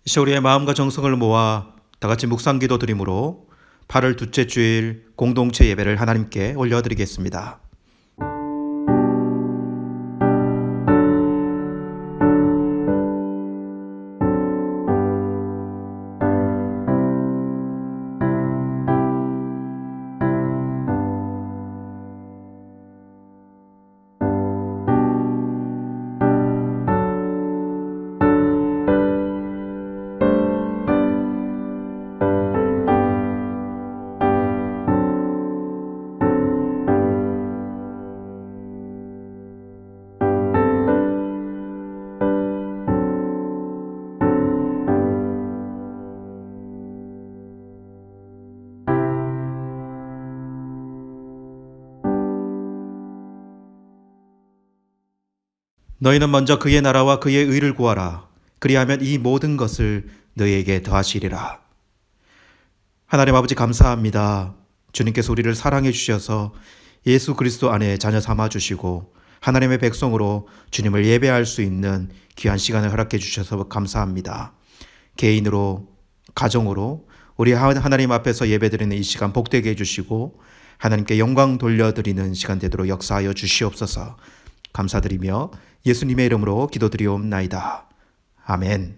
이제 우리의 마음과 정성을 모아 다 같이 묵상기도 드림으로 8월 둘째 주일 공동체 예배를 하나님께 올려드리겠습니다. 너희는 먼저 그의 나라와 그의 의를 구하라. 그리하면 이 모든 것을 너희에게 더하시리라. 하나님 아버지 감사합니다. 주님께서 우리를 사랑해 주셔서 예수 그리스도 안에 자녀 삼아 주시고 하나님의 백성으로 주님을 예배할 수 있는 귀한 시간을 허락해 주셔서 감사합니다. 개인으로, 가정으로 우리 하나님 앞에서 예배드리는 이 시간 복되게 해주시고 하나님께 영광 돌려드리는 시간 되도록 역사하여 주시옵소서. 감사드리며 예수님의 이름으로 기도드리옵나이다. 아멘.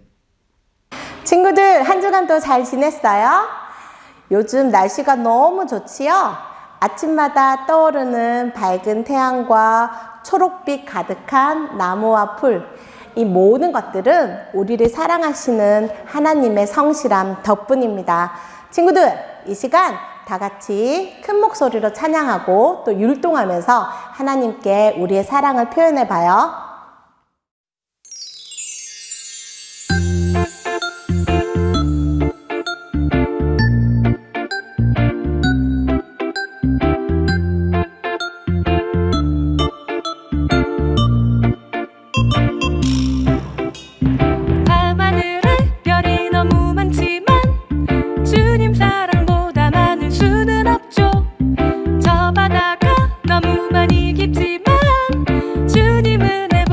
친구들, 한 주간도 잘 지냈어요? 요즘 날씨가 너무 좋지요? 아침마다 떠오르는 밝은 태양과 초록빛 가득한 나무와 풀, 이 모든 것들은 우리를 사랑하시는 하나님의 성실함 덕분입니다. 친구들, 이 시간 다 같이 큰 목소리로 찬양하고 또 율동하면서 하나님께 우리의 사랑을 표현해 봐요. 너무 많이 깊지만 주님 은혜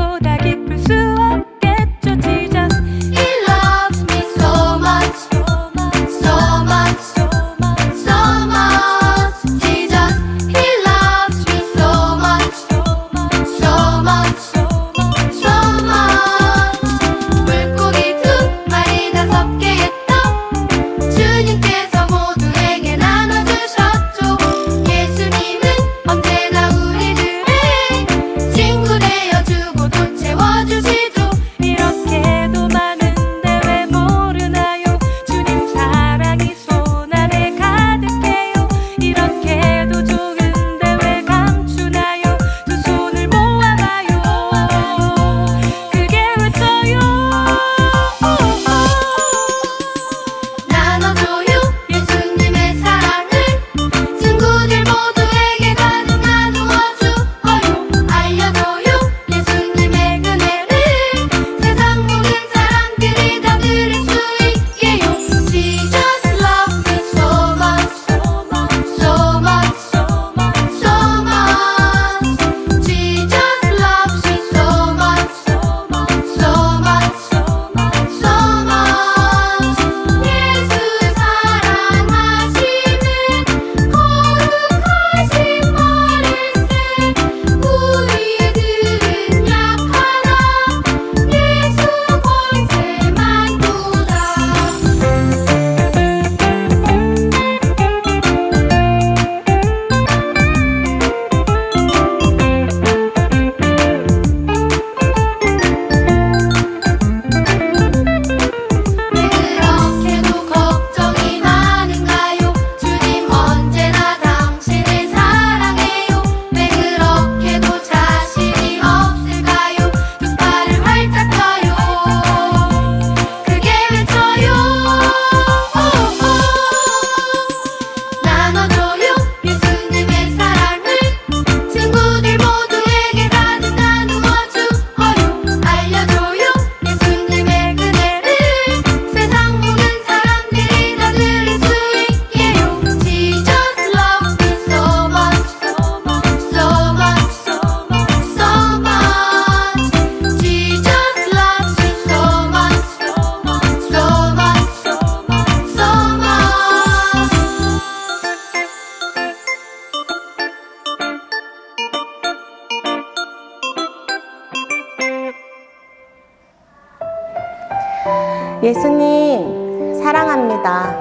예수님 사랑합니다.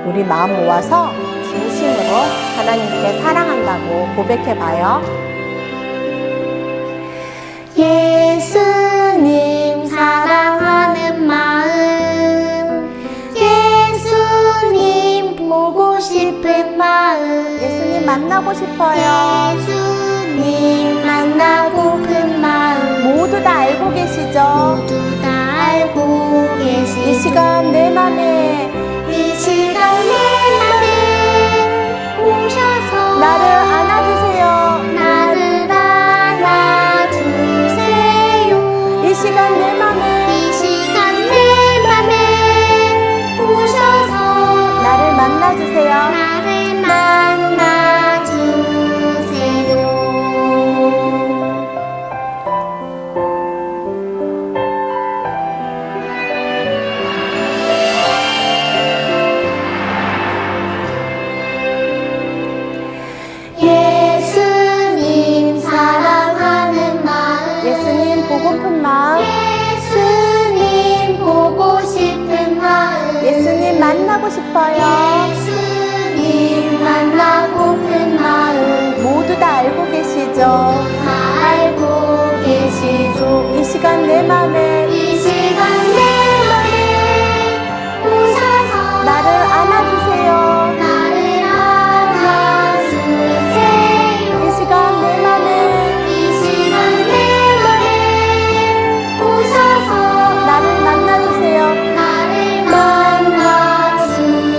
우리 마음 모아서 진심으로 하나님께 사랑한다고 고백해봐요. 예수님 사랑하는 마음, 예수님 보고 싶은 마음, 예수님 만나고 싶어요. 예수님 만나고픈 마음, 모두 다 알고 계시죠? 모두 다 알고 이 계시죠. 시간 내 맘에 이 시간 내 맘에 오셔서 나를 안아주세요. 나를 안아주세요. 이 시간 내 맘에 이 시간 내 맘에 오셔서 나를 만나주세요. 나를 만나주세요. 예수님 사랑하는 마음, 예수님 보고픈 마음, 예수님 보고 싶은 마음, 예수님 만나고 싶어요. 예수님 만나고픈 마음, 모두 다 알고 계시죠? 다 알고 계시죠. 이 시간 내 맘에 이 시간 내 맘에 오셔서 나를 안아주세요. 나를 안아주세요. 이 시간 내 맘에 이 시간 내 맘에 오셔서 나를 만나주세요. 나를 만나주세요.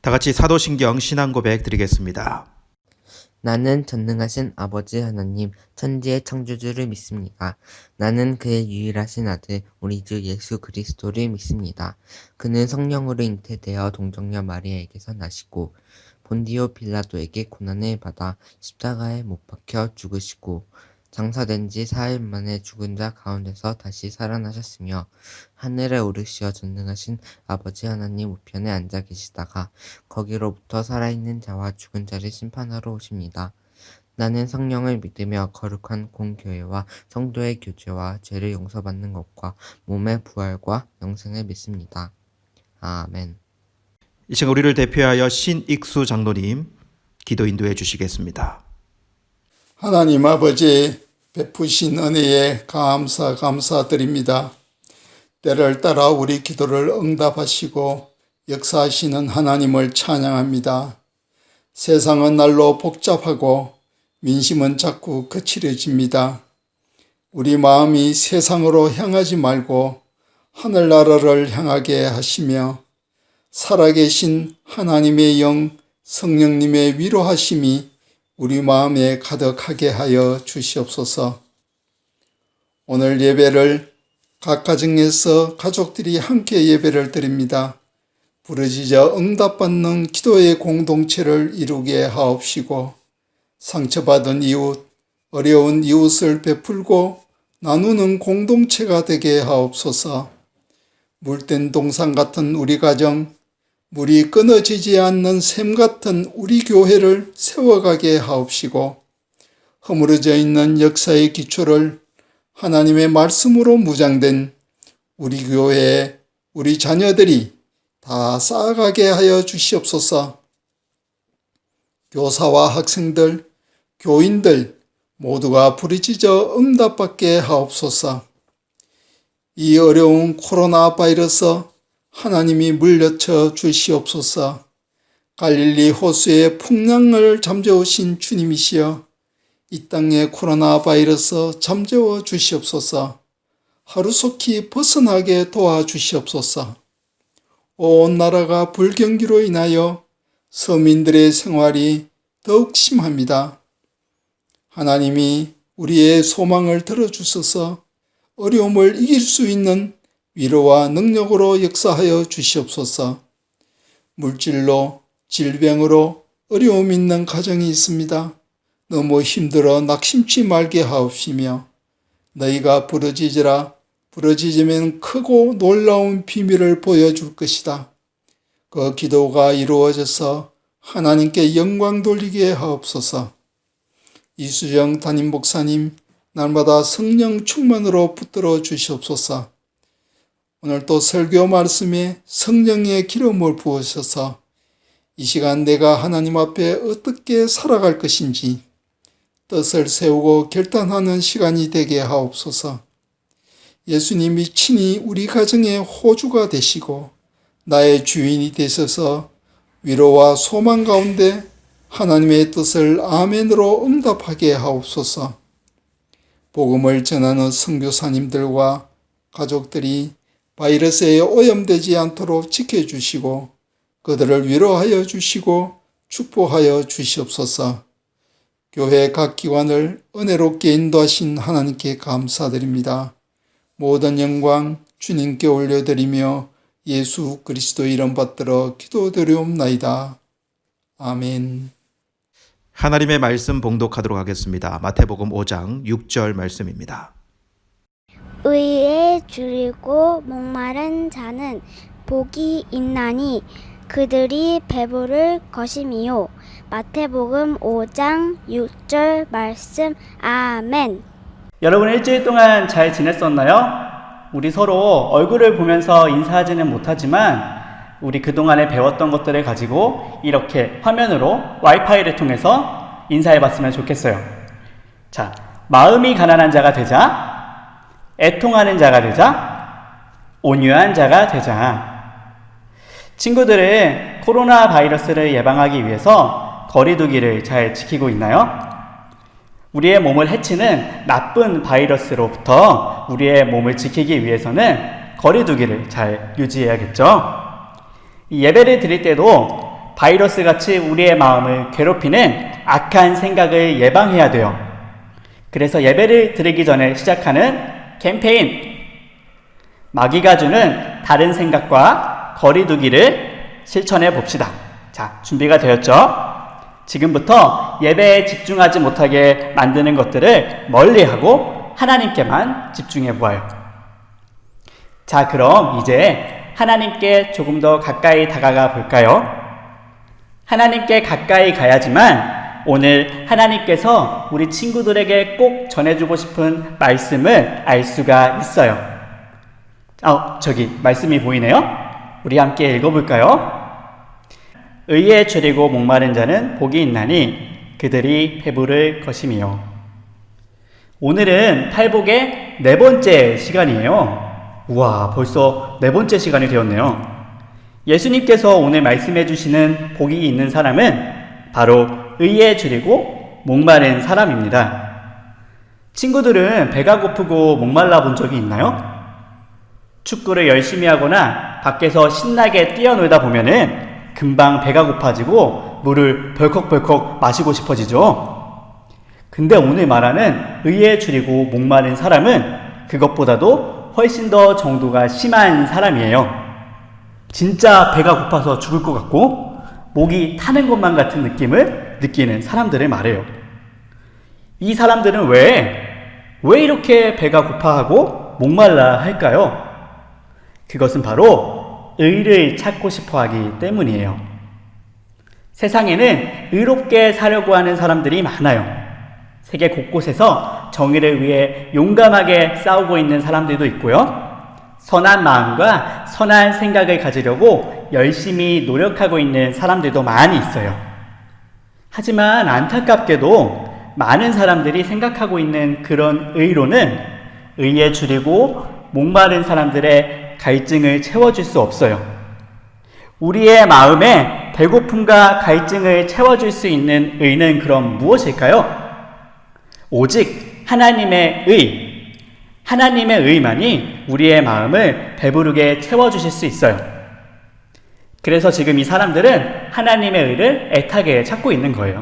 다 같이 사도신경 신앙 고백 드리겠습니다. 나는 전능하신 아버지 하나님, 천지의 창조주를 믿습니다. 나는 그의 유일하신 아들, 우리 주 예수 그리스도를 믿습니다. 그는 성령으로 잉태되어 동정녀 마리아에게서 나시고 본디오 빌라도에게 고난을 받아 십자가에 못 박혀 죽으시고 장사된 지 4일 만에 죽은 자 가운데서 다시 살아나셨으며 하늘에 오르시어 전능하신 아버지 하나님 우편에 앉아 계시다가 거기로부터 살아있는 자와 죽은 자를 심판하러 오십니다. 나는 성령을 믿으며 거룩한 공교회와 성도의 교제와 죄를 용서받는 것과 몸의 부활과 영생을 믿습니다. 아멘. 이 시간 우리를 대표하여 신익수 장로님 기도 인도해 주시겠습니다. 하나님 아버지 베푸신 은혜에 감사드립니다. 때를 따라 우리 기도를 응답하시고 역사하시는 하나님을 찬양합니다. 세상은 날로 복잡하고 민심은 자꾸 거칠어집니다. 우리 마음이 세상으로 향하지 말고 하늘나라를 향하게 하시며 살아계신 하나님의 영 성령님의 위로하심이 우리 마음에 가득하게 하여 주시옵소서. 오늘 예배를 각 가정에서 가족들이 함께 예배를 드립니다. 부르짖어 응답받는 기도의 공동체를 이루게 하옵시고 상처받은 이웃, 어려운 이웃을 베풀고 나누는 공동체가 되게 하옵소서. 물된 동상 같은 우리 가정, 물이 끊어지지 않는 샘 같은 우리 교회를 세워가게 하옵시고 허물어져 있는 역사의 기초를 하나님의 말씀으로 무장된 우리 교회에 우리 자녀들이 다 쌓아가게 하여 주시옵소서. 교사와 학생들, 교인들 모두가 부르짖어 응답받게 하옵소서. 이 어려운 코로나 바이러스 하나님이 물려쳐 주시옵소서. 갈릴리 호수의 풍랑을 잠재우신 주님이시여 이 땅의 코로나 바이러스 잠재워 주시옵소서. 하루속히 벗어나게 도와주시옵소서. 온 나라가 불경기로 인하여 서민들의 생활이 더욱 심합니다. 하나님이 우리의 소망을 들어주셔서 어려움을 이길 수 있는 위로와 능력으로 역사하여 주시옵소서. 물질로, 질병으로 어려움 있는 가정이 있습니다. 너무 힘들어 낙심치 말게 하옵시며 너희가 부르짖으라. 부르짖으면 크고 놀라운 비밀을 보여줄 것이다. 그 기도가 이루어져서 하나님께 영광 돌리게 하옵소서. 이수정 담임 목사님, 날마다 성령 충만으로 붙들어 주시옵소서. 오늘 또 설교 말씀에 성령의 기름을 부으셔서 이 시간 내가 하나님 앞에 어떻게 살아갈 것인지 뜻을 세우고 결단하는 시간이 되게 하옵소서. 예수님이 친히 우리 가정의 호주가 되시고 나의 주인이 되셔서 위로와 소망 가운데 하나님의 뜻을 아멘으로 응답하게 하옵소서. 복음을 전하는 선교사님들과 가족들이 바이러스에 오염되지 않도록 지켜주시고 그들을 위로하여 주시고 축복하여 주시옵소서. 교회 각 기관을 은혜롭게 인도하신 하나님께 감사드립니다. 모든 영광 주님께 올려드리며 예수 그리스도 이름 받들어 기도드리옵나이다. 아멘. 하나님의 말씀 봉독하도록 하겠습니다. 마태복음 5장 6절 말씀입니다. 의에 줄이고 목마른 자는 복이 있나니 그들이 배부를 것임이요. 마태복음 5장 6절 말씀. 아멘. 여러분 일주일 동안 잘 지냈었나요? 우리 서로 얼굴을 보면서 인사하지는 못하지만 우리 그동안에 배웠던 것들을 가지고 이렇게 화면으로 와이파이를 통해서 인사해봤으면 좋겠어요. 자, 마음이 가난한 자가 되자, 애통하는 자가 되자, 온유한 자가 되자. 친구들은 코로나 바이러스를 예방하기 위해서 거리 두기를 잘 지키고 있나요? 우리의 몸을 해치는 나쁜 바이러스로부터 우리의 몸을 지키기 위해서는 거리 두기를 잘 유지해야겠죠. 예배를 드릴 때도 바이러스같이 우리의 마음을 괴롭히는 악한 생각을 예방해야 돼요. 그래서 예배를 드리기 전에 시작하는 캠페인, 마귀가 주는 다른 생각과 거리 두기를 실천해 봅시다. 자, 준비가 되었죠? 지금부터 예배에 집중하지 못하게 만드는 것들을 멀리하고 하나님께만 집중해 보아요. 자, 그럼 이제 하나님께 조금 더 가까이 다가가 볼까요? 하나님께 가까이 가야지만 오늘 하나님께서 우리 친구들에게 꼭 전해주고 싶은 말씀을 알 수가 있어요. 저기 말씀이 보이네요? 우리 함께 읽어볼까요? 의에 줄이고 목마른 자는 복이 있나니 그들이 배부를 것임이요. 오늘은 팔복의 4번째 시간이에요. 우와, 벌써 4번째 시간이 되었네요. 예수님께서 오늘 말씀해 주시는 복이 있는 사람은 바로 의에 줄이고 목마른 사람입니다. 친구들은 배가 고프고 목말라 본 적이 있나요? 축구를 열심히 하거나 밖에서 신나게 뛰어놀다 보면은 금방 배가 고파지고 물을 벌컥벌컥 마시고 싶어지죠. 근데 오늘 말하는 의에 줄이고 목마른 사람은 그것보다도 훨씬 더 정도가 심한 사람이에요. 진짜 배가 고파서 죽을 것 같고 목이 타는 것만 같은 느낌을 느끼는 사람들을 말해요. 이 사람들은 왜 이렇게 배가 고파하고 목말라 할까요? 그것은 바로 의를 찾고 싶어 하기 때문이에요. 세상에는 의롭게 사려고 하는 사람들이 많아요. 세계 곳곳에서 정의를 위해 용감하게 싸우고 있는 사람들도 있고요. 선한 마음과 선한 생각을 가지려고 열심히 노력하고 있는 사람들도 많이 있어요. 하지만 안타깝게도 많은 사람들이 생각하고 있는 그런 의로는 의에 줄이고 목마른 사람들의 갈증을 채워줄 수 없어요. 우리의 마음에 배고픔과 갈증을 채워줄 수 있는 의는 그럼 무엇일까요? 오직 하나님의 의, 하나님의 의만이 우리의 마음을 배부르게 채워주실 수 있어요. 그래서 지금 이 사람들은 하나님의 의를 애타게 찾고 있는 거예요.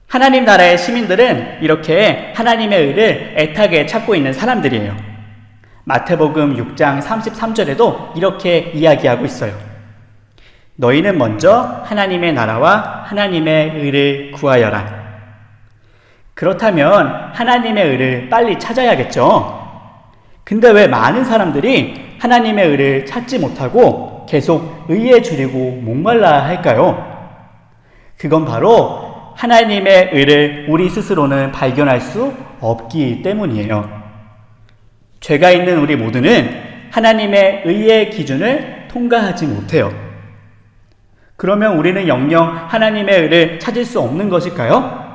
하나님 나라의 시민들은 이렇게 하나님의 의를 애타게 찾고 있는 사람들이에요. 마태복음 6장 33절에도 이렇게 이야기하고 있어요. 너희는 먼저 하나님의 나라와 하나님의 의를 구하여라. 그렇다면 하나님의 의를 빨리 찾아야겠죠. 근데 왜 많은 사람들이 하나님의 의를 찾지 못하고 계속 의에 줄이고 목말라 할까요? 그건 바로 하나님의 의를 우리 스스로는 발견할 수 없기 때문이에요. 죄가 있는 우리 모두는 하나님의 의의 기준을 통과하지 못해요. 그러면 우리는 영영 하나님의 의를 찾을 수 없는 것일까요?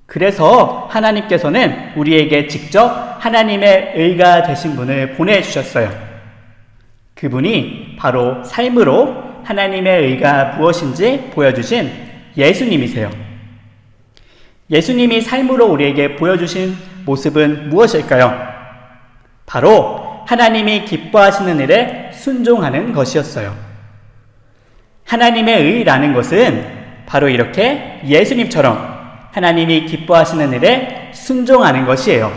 그래서 하나님께서는 우리에게 직접 하나님의 의가 되신 분을 보내주셨어요. 그분이 바로 삶으로 하나님의 의가 무엇인지 보여주신 예수님이세요. 예수님이 삶으로 우리에게 보여주신 모습은 무엇일까요? 바로 하나님이 기뻐하시는 일에 순종하는 것이었어요. 하나님의 의라는 것은 바로 이렇게 예수님처럼 하나님이 기뻐하시는 일에 순종하는 것이에요.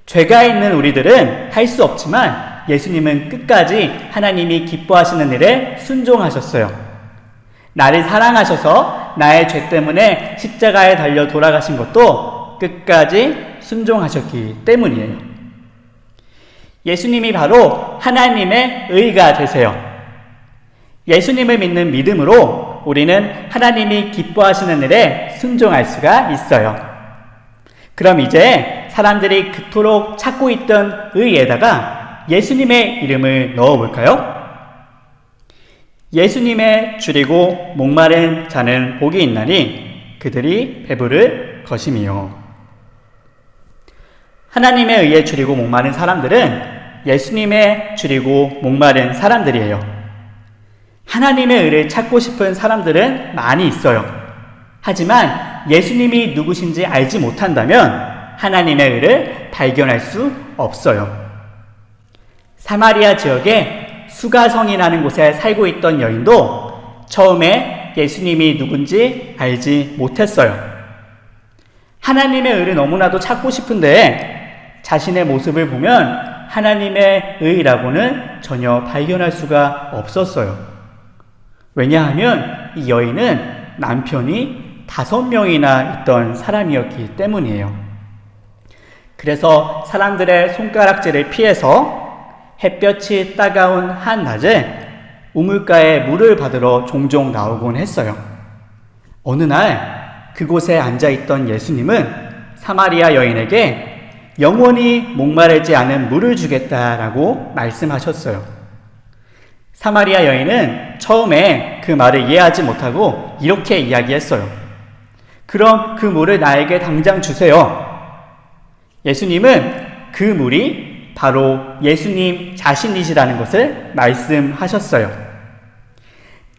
죄가 있는 우리들은 할 수 없지만 예수님은 끝까지 하나님이 기뻐하시는 일에 순종하셨어요. 나를 사랑하셔서 나의 죄 때문에 십자가에 달려 돌아가신 것도 끝까지 순종하셨기 때문이에요. 예수님이 바로 하나님의 의가 되세요. 예수님을 믿는 믿음으로 우리는 하나님이 기뻐하시는 일에 순종할 수가 있어요. 그럼 이제 사람들이 그토록 찾고 있던 의에다가 예수님의 이름을 넣어볼까요? 예수님의 줄이고 목마른 자는 복이 있나니 그들이 배부를 것임이요. 하나님의 의에 줄이고 목마른 사람들은 예수님의 줄이고 목마른 사람들이에요. 하나님의 의를 찾고 싶은 사람들은 많이 있어요. 하지만 예수님이 누구신지 알지 못한다면 하나님의 의를 발견할 수 없어요. 사마리아 지역에 수가성이라는 곳에 살고 있던 여인도 처음에 예수님이 누군지 알지 못했어요. 하나님의 의를 너무나도 찾고 싶은데 자신의 모습을 보면 하나님의 의라고는 전혀 발견할 수가 없었어요. 왜냐하면 이 여인은 남편이 5명이나 있던 사람이었기 때문이에요. 그래서 사람들의 손가락질을 피해서 햇볕이 따가운 한낮에 우물가에 물을 받으러 종종 나오곤 했어요. 어느 날 그곳에 앉아있던 예수님은 사마리아 여인에게 영원히 목마르지 않은 물을 주겠다라고 말씀하셨어요. 사마리아 여인은 처음에 그 말을 이해하지 못하고 이렇게 이야기했어요. 그럼 그 물을 나에게 당장 주세요. 예수님은 그 물이 바로 예수님 자신이시라는 것을 말씀하셨어요.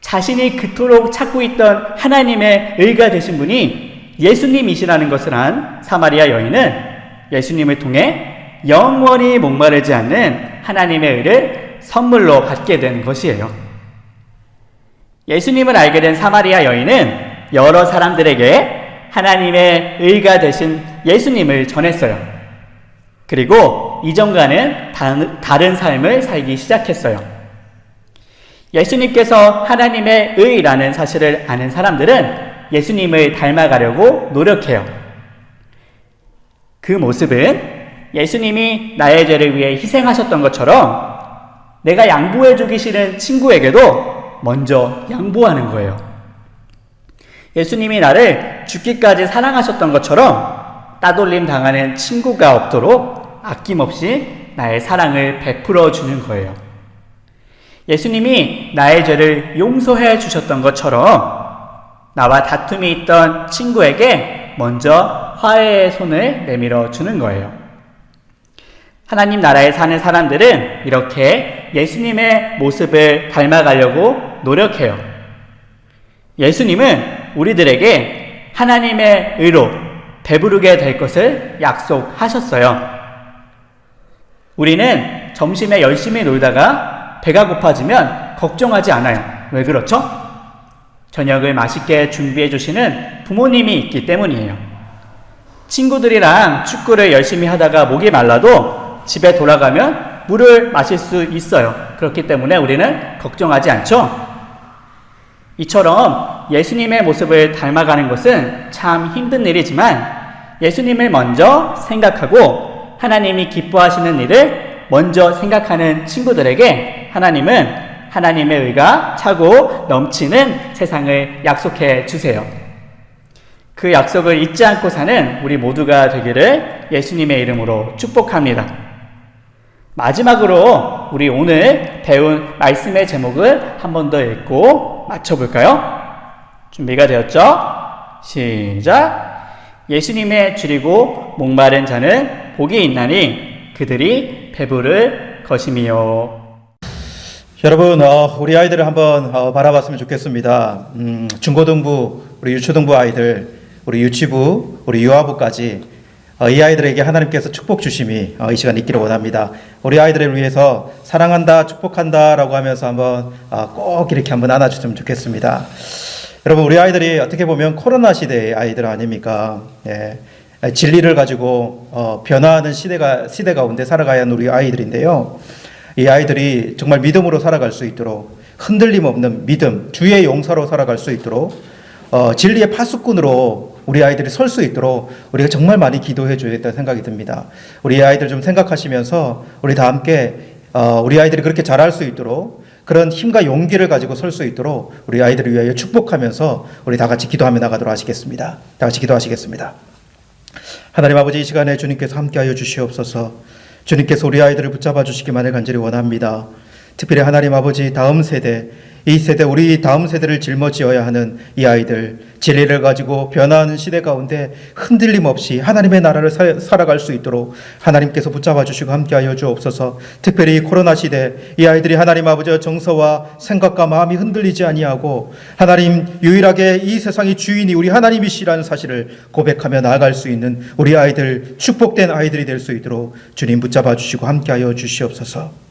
자신이 그토록 찾고 있던 하나님의 의가 되신 분이 예수님이시라는 것을 안 사마리아 여인은 예수님을 통해 영원히 목마르지 않는 하나님의 의를 선물로 받게 된 것이에요. 예수님을 알게 된 사마리아 여인은 여러 사람들에게 하나님의 의가 되신 예수님을 전했어요. 그리고 이전과는 다른 삶을 살기 시작했어요. 예수님께서 하나님의 의라는 사실을 아는 사람들은 예수님을 닮아가려고 노력해요. 그 모습은 예수님이 나의 죄를 위해 희생하셨던 것처럼 내가 양보해주기 싫은 친구에게도 먼저 양보하는 거예요. 예수님이 나를 죽기까지 사랑하셨던 것처럼 따돌림 당하는 친구가 없도록 아낌없이 나의 사랑을 베풀어 주는 거예요. 예수님이 나의 죄를 용서해 주셨던 것처럼 나와 다툼이 있던 친구에게 먼저 화해의 손을 내밀어 주는 거예요. 하나님 나라에 사는 사람들은 이렇게 예수님의 모습을 닮아가려고 노력해요. 예수님은 우리들에게 하나님의 의로 배부르게 될 것을 약속하셨어요. 우리는 점심에 열심히 놀다가 배가 고파지면 걱정하지 않아요. 왜 그렇죠? 저녁을 맛있게 준비해 주시는 부모님이 있기 때문이에요. 친구들이랑 축구를 열심히 하다가 목이 말라도 집에 돌아가면 물을 마실 수 있어요. 그렇기 때문에 우리는 걱정하지 않죠? 이처럼 예수님의 모습을 닮아가는 것은 참 힘든 일이지만 예수님을 먼저 생각하고 하나님이 기뻐하시는 일을 먼저 생각하는 친구들에게 하나님은 하나님의 의가 차고 넘치는 세상을 약속해 주세요. 그 약속을 잊지 않고 사는 우리 모두가 되기를 예수님의 이름으로 축복합니다. 마지막으로 우리 오늘 배운 말씀의 제목을 한 번 더 읽고 맞춰볼까요? 준비가 되었죠? 시작! 예수님의 줄이고 목마른 자는 복이 있나니 그들이 배부를 것임이요. 여러분, 우리 아이들을 한번 바라봤으면 좋겠습니다. 중고등부, 우리 유초등부 아이들, 우리 유치부, 우리 유아부까지 이 아이들에게 하나님께서 축복 주심이 이 시간 있기를 원합니다. 우리 아이들을 위해서 사랑한다, 축복한다 라고 하면서 한번 꼭 이렇게 한번 안아주시면 좋겠습니다. 여러분, 우리 아이들이 어떻게 보면 코로나 시대의 아이들 아닙니까? 예. 진리를 가지고 변화하는 시대 가운데 살아가야 하는 우리 아이들인데요. 이 아이들이 정말 믿음으로 살아갈 수 있도록, 흔들림 없는 믿음, 주의 용사로 살아갈 수 있도록, 진리의 파수꾼으로 우리 아이들이 설 수 있도록 우리가 정말 많이 기도해 줘야겠다는 생각이 듭니다. 우리 아이들 좀 생각하시면서 우리 다 함께 우리 아이들이 그렇게 잘할 수 있도록, 그런 힘과 용기를 가지고 설 수 있도록 우리 아이들을 위하여 축복하면서 우리 다 같이 기도하며 나가도록 하시겠습니다. 다 같이 기도하시겠습니다. 하나님 아버지, 이 시간에 주님께서 함께하여 주시옵소서. 주님께서 우리 아이들을 붙잡아 주시기만을 간절히 원합니다. 특별히 하나님 아버지, 다음 세대, 이 세대, 우리 다음 세대를 짊어지어야 하는 이 아이들, 진리를 가지고 변화하는 시대 가운데 흔들림 없이 하나님의 나라를 살아갈 수 있도록 하나님께서 붙잡아 주시고 함께하여 주옵소서. 특별히 코로나 시대, 이 아이들이 하나님 아버지의 정서와 생각과 마음이 흔들리지 아니하고 하나님 유일하게 이 세상의 주인이 우리 하나님이시라는 사실을 고백하며 나아갈 수 있는 우리 아이들, 축복된 아이들이 될 수 있도록 주님 붙잡아 주시고 함께하여 주시옵소서.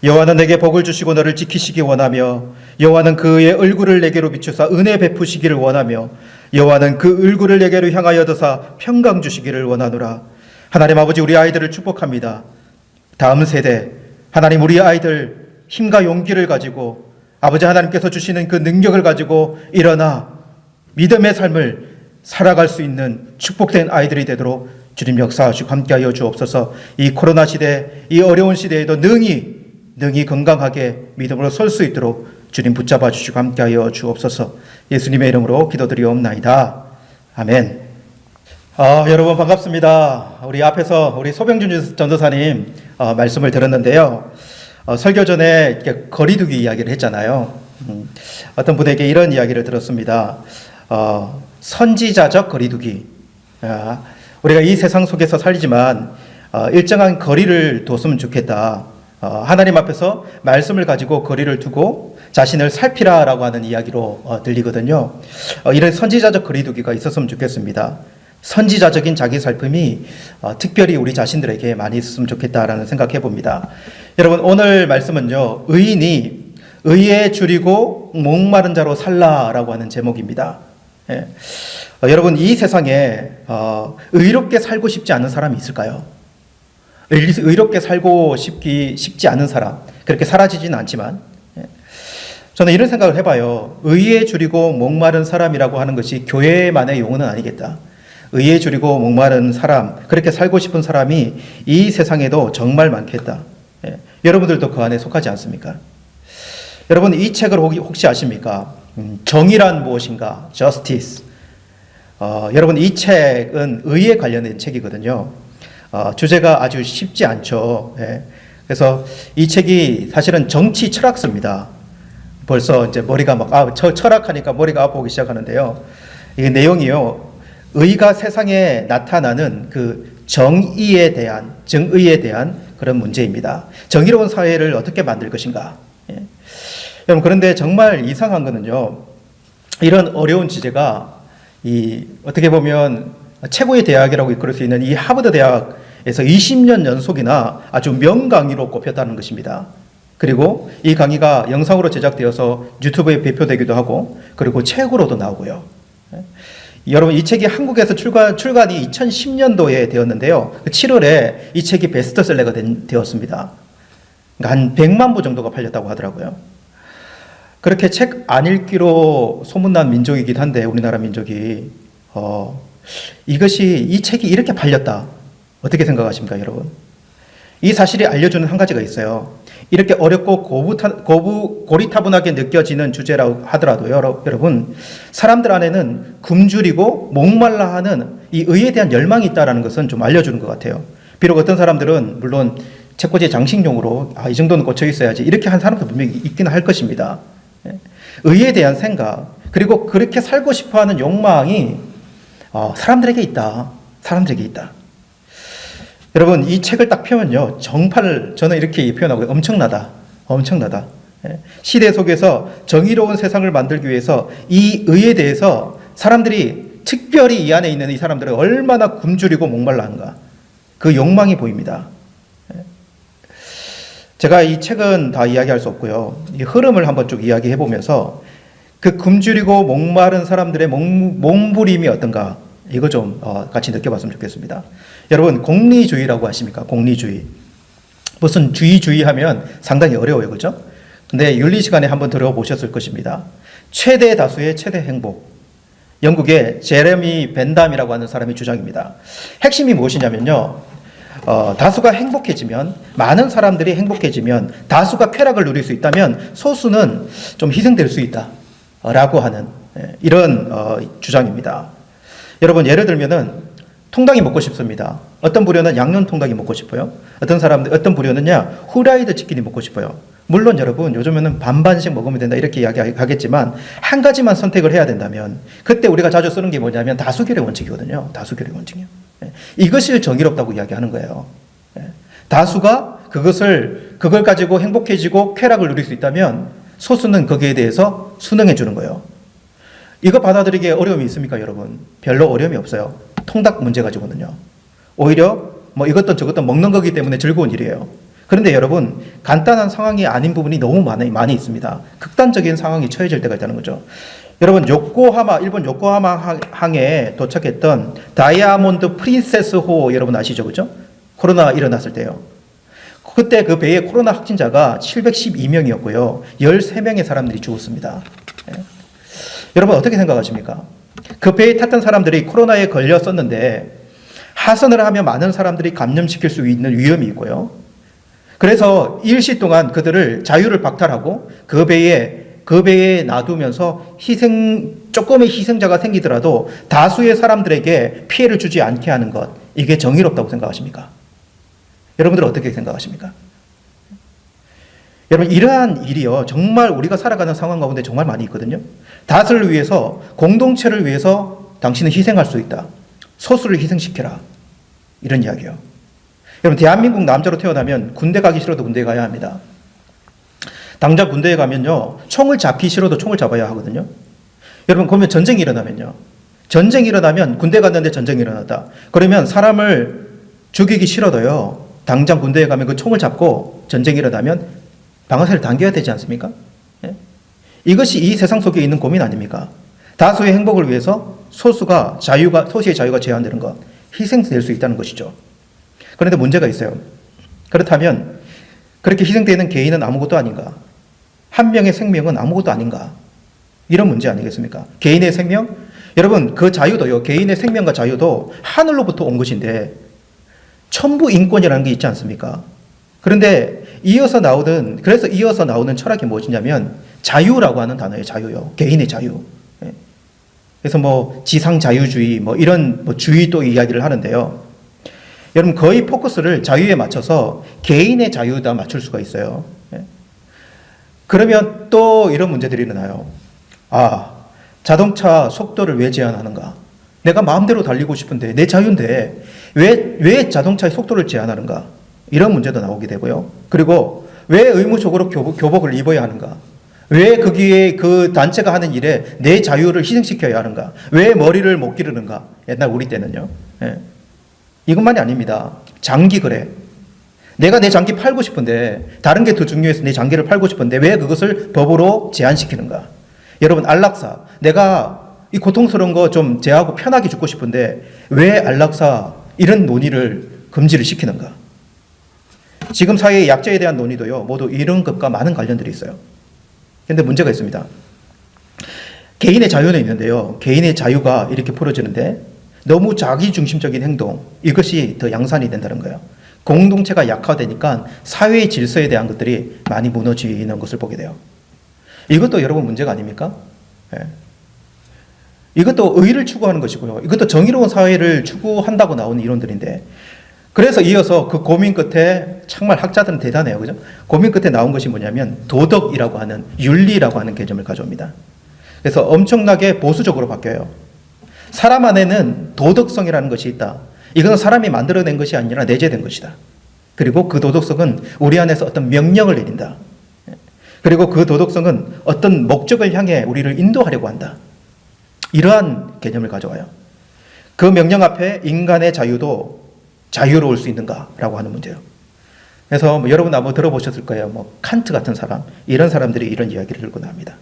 여호와는 내게 복을 주시고 너를 지키시기 원하며 여호와는 그의 얼굴을 내게로 비추사 은혜 베푸시기를 원하며 여호와는 그 얼굴을 내게로 향하여 드사 평강 주시기를 원하노라. 하나님 아버지, 우리 아이들을 축복합니다. 다음 세대, 하나님 우리 아이들 힘과 용기를 가지고 아버지 하나님께서 주시는 그 능력을 가지고 일어나 믿음의 삶을 살아갈 수 있는 축복된 아이들이 되도록 주님 역사하시고 함께하여 주옵소서. 이 코로나 시대, 이 어려운 시대에도 능히 건강하게 믿음으로 설 수 있도록 주님 붙잡아 주시고 함께하여 주옵소서. 예수님의 이름으로 기도드리옵나이다. 아멘. 여러분 반갑습니다. 우리 앞에서 우리 소병준 전도사님 말씀을 들었는데요. 설교 전에 거리두기 이야기를 했잖아요. 어떤 분에게 이런 이야기를 들었습니다. 선지자적 거리두기. 우리가 이 세상 속에서 살지만 일정한 거리를 뒀으면 좋겠다. 하나님 앞에서 말씀을 가지고 거리를 두고 자신을 살피라라고 하는 이야기로 들리거든요. 이런 선지자적 거리두기가 있었으면 좋겠습니다. 선지자적인 자기 살핌이 특별히 우리 자신들에게 많이 있었으면 좋겠다라는 생각해 봅니다. 여러분, 오늘 말씀은요, 의인이 의에 줄이고 목마른 자로 살라라고 하는 제목입니다. 예. 여러분, 이 세상에 의롭게 살고 싶지 않은 사람이 있을까요? 의롭게 살고 싶지 않은 사람, 그렇게 사라지지는 않지만, 저는 이런 생각을 해봐요. 의에 줄이고 목마른 사람이라고 하는 것이 교회만의 용어는 아니겠다. 의에 줄이고 목마른 사람, 그렇게 살고 싶은 사람이 이 세상에도 정말 많겠다. 여러분들도 그 안에 속하지 않습니까? 여러분, 이 책을 혹시 아십니까? 정의란 무엇인가? Justice. 여러분, 이 책은 의에 관련된 책이거든요. 주제가 아주 쉽지 않죠. 그래서 이 책이 사실은 정치 철학서입니다. 벌써 이제 머리가 철학하니까 머리가 아프기 시작하는데요. 이게 내용이요, 의가 세상에 나타나는 그 정의에 대한 그런 문제입니다. 정의로운 사회를 어떻게 만들 것인가. 여러분, 그런데 정말 이상한 거는요, 이런 어려운 주제가 어떻게 보면 최고의 대학이라고 이끌 수 있는 이 하버드 대학에서 20년 연속이나 아주 명강의로 꼽혔다는 것입니다. 그리고 이 강의가 영상으로 제작되어서 유튜브에 배포되기도 하고, 그리고 책으로도 나오고요. 여러분, 이 책이 한국에서 출간이 2010년도에 되었는데요. 7월에 이 책이 베스트셀러가 되었습니다. 그러니까 한 100만 부 정도가 팔렸다고 하더라고요. 그렇게 책 안 읽기로 소문난 민족이긴 한데, 우리나라 민족이 이 책이 이렇게 팔렸다. 어떻게 생각하십니까, 여러분? 이 사실이 알려주는 한 가지가 있어요. 이렇게 어렵고 고리타분하게 느껴지는 주제라고 하더라도요, 여러분, 사람들 안에는 굶주리고 목말라 하는 이 의에 대한 열망이 있다는 것은 좀 알려주는 것 같아요. 비록 어떤 사람들은 물론 책꽂이 장식용으로 이 정도는 꽂혀 있어야지 이렇게 한 사람도 분명히 있긴 할 것입니다. 의에 대한 생각, 그리고 그렇게 살고 싶어하는 욕망이 사람들에게 있다. 사람들에게 있다. 여러분, 이 책을 딱 펴면요, 저는 이렇게 표현하고 엄청나다. 엄청나다. 시대 속에서 정의로운 세상을 만들기 위해서 이 의에 대해서 사람들이 특별히 이 안에 있는 이 사람들은 얼마나 굶주리고 목말라한가. 그 욕망이 보입니다. 제가 이 책은 다 이야기할 수 없고요. 이 흐름을 한번 쭉 이야기해 보면서 그 굶주리고 목마른 사람들의 몸부림이 어떤가, 이거 좀 같이 느껴봤으면 좋겠습니다. 여러분, 공리주의라고 하십니까? 공리주의. 무슨 주의 하면 상당히 어려워요. 그죠? 근데 윤리 시간에 한번 들어보셨을 것입니다. 최대 다수의 최대 행복. 영국의 제레미 벤담이라고 하는 사람의 주장입니다. 핵심이 무엇이냐면요. 다수가 행복해지면, 많은 사람들이 행복해지면, 다수가 쾌락을 누릴 수 있다면 소수는 좀 희생될 수 있다 라고 하는 이런 주장입니다. 여러분, 예를 들면은 통닭이 먹고 싶습니다. 어떤 부류는 양념 통닭이 먹고 싶어요. 어떤 부류는요, 후라이드 치킨이 먹고 싶어요. 물론 여러분, 요즘에는 반반씩 먹으면 된다 이렇게 이야기하겠지만, 한 가지만 선택을 해야 된다면 그때 우리가 자주 쓰는 게 뭐냐면 다수결의 원칙이거든요. 다수결의 원칙이요. 이것이 정의롭다고 이야기하는 거예요. 다수가 그걸 가지고 행복해지고 쾌락을 누릴 수 있다면 소수는 거기에 대해서 순응해 주는 거예요. 이거 받아들이기에 어려움이 있습니까, 여러분? 별로 어려움이 없어요. 통닭 문제 가지고는요. 오히려 뭐 이것도 저것도 먹는 거기 때문에 즐거운 일이에요. 그런데 여러분, 간단한 상황이 아닌 부분이 너무 많이 있습니다. 극단적인 상황이 처해질 때가 있다는 거죠. 여러분, 일본 요코하마 항에 도착했던 다이아몬드 프린세스호 여러분 아시죠? 그죠? 코로나 일어났을 때요. 그때 그 배에 코로나 확진자가 712명이었고요. 13명의 사람들이 죽었습니다. 여러분, 어떻게 생각하십니까? 그 배에 탔던 사람들이 코로나에 걸렸었는데 하선을 하면 많은 사람들이 감염시킬 수 있는 위험이 있고요. 그래서 일시 동안 그들을 자유를 박탈하고 그 배에 놔두면서 조금의 희생자가 생기더라도 다수의 사람들에게 피해를 주지 않게 하는 것, 이게 정의롭다고 생각하십니까? 여러분들은 어떻게 생각하십니까? 여러분, 이러한 일이요, 정말 우리가 살아가는 상황 가운데 정말 많이 있거든요. 다수를 위해서, 공동체를 위해서 당신은 희생할 수 있다. 소수를 희생시켜라. 이런 이야기예요. 여러분, 대한민국 남자로 태어나면 군대 가기 싫어도 군대에 가야 합니다. 당장 군대에 가면요, 총을 잡기 싫어도 총을 잡아야 하거든요. 여러분, 그러면 전쟁이 일어나면 군대 갔는데 전쟁이 일어났다. 그러면 사람을 죽이기 싫어도요, 당장 군대에 가면 그 총을 잡고 전쟁이 일어나면 방아쇠를 당겨야 되지 않습니까? 예? 이것이 이 세상 속에 있는 고민 아닙니까? 다수의 행복을 위해서 소수의 자유가 제한되는 것, 희생될 수 있다는 것이죠. 그런데 문제가 있어요. 그렇다면 그렇게 희생되는 개인은 아무것도 아닌가? 한 명의 생명은 아무것도 아닌가? 이런 문제 아니겠습니까? 개인의 생명? 여러분, 그 자유도요, 개인의 생명과 자유도 하늘로부터 온 것인데 천부 인권이라는 게 있지 않습니까? 그런데 이어서 나오는 철학이 무엇이냐면 자유라고 하는 단어의 자유요. 개인의 자유. 그래서 지상 자유주의 이런 주의도 이야기를 하는데요. 여러분, 거의 포커스를 자유에 맞춰서 개인의 자유에다 맞출 수가 있어요. 그러면 또 이런 문제들이 일어나요. 자동차 속도를 왜 제한하는가? 내가 마음대로 달리고 싶은데, 내 자유인데 왜 자동차의 속도를 제한하는가? 이런 문제도 나오게 되고요. 그리고 왜 의무적으로 교복을 입어야 하는가? 왜 거기에 그 단체가 하는 일에 내 자유를 희생시켜야 하는가? 왜 머리를 못 기르는가? 옛날 우리 때는요. 이것만이 아닙니다. 장기 거래. 내가 내 장기 팔고 싶은데, 다른 게 더 중요해서 내 장기를 팔고 싶은데 왜 그것을 법으로 제한시키는가? 여러분, 안락사. 내가 이 고통스러운 거 좀 제하고 편하게 죽고 싶은데 왜 안락사 이런 논의를 금지를 시키는가? 지금 사회의 약자에 대한 논의도요, 모두 이런 것과 많은 관련들이 있어요. 그런데 문제가 있습니다. 개인의 자유는 있는데요, 개인의 자유가 이렇게 풀어지는데 너무 자기중심적인 행동, 이것이 더 양산이 된다는 거예요. 공동체가 약화되니까 사회의 질서에 대한 것들이 많이 무너지는 것을 보게 돼요. 이것도 여러분 문제가 아닙니까? 예. 이것도 의를 추구하는 것이고요. 이것도 정의로운 사회를 추구한다고 나오는 이론들인데, 그래서 이어서 그 고민 끝에 정말 학자들은 대단해요. 그죠? 고민 끝에 나온 것이 뭐냐면 도덕이라고 하는, 윤리라고 하는 개념을 가져옵니다. 그래서 엄청나게 보수적으로 바뀌어요. 사람 안에는 도덕성이라는 것이 있다. 이건 사람이 만들어낸 것이 아니라 내재된 것이다. 그리고 그 도덕성은 우리 안에서 어떤 명령을 내린다. 그리고 그 도덕성은 어떤 목적을 향해 우리를 인도하려고 한다. 이러한 개념을 가져와요. 그 명령 앞에 인간의 자유도 자유로울 수 있는가라고 하는 문제예요. 그래서 여러분 아마 들어보셨을 거예요. 칸트 같은 사람, 이런 사람들이 이런 이야기를 들고 나옵니다.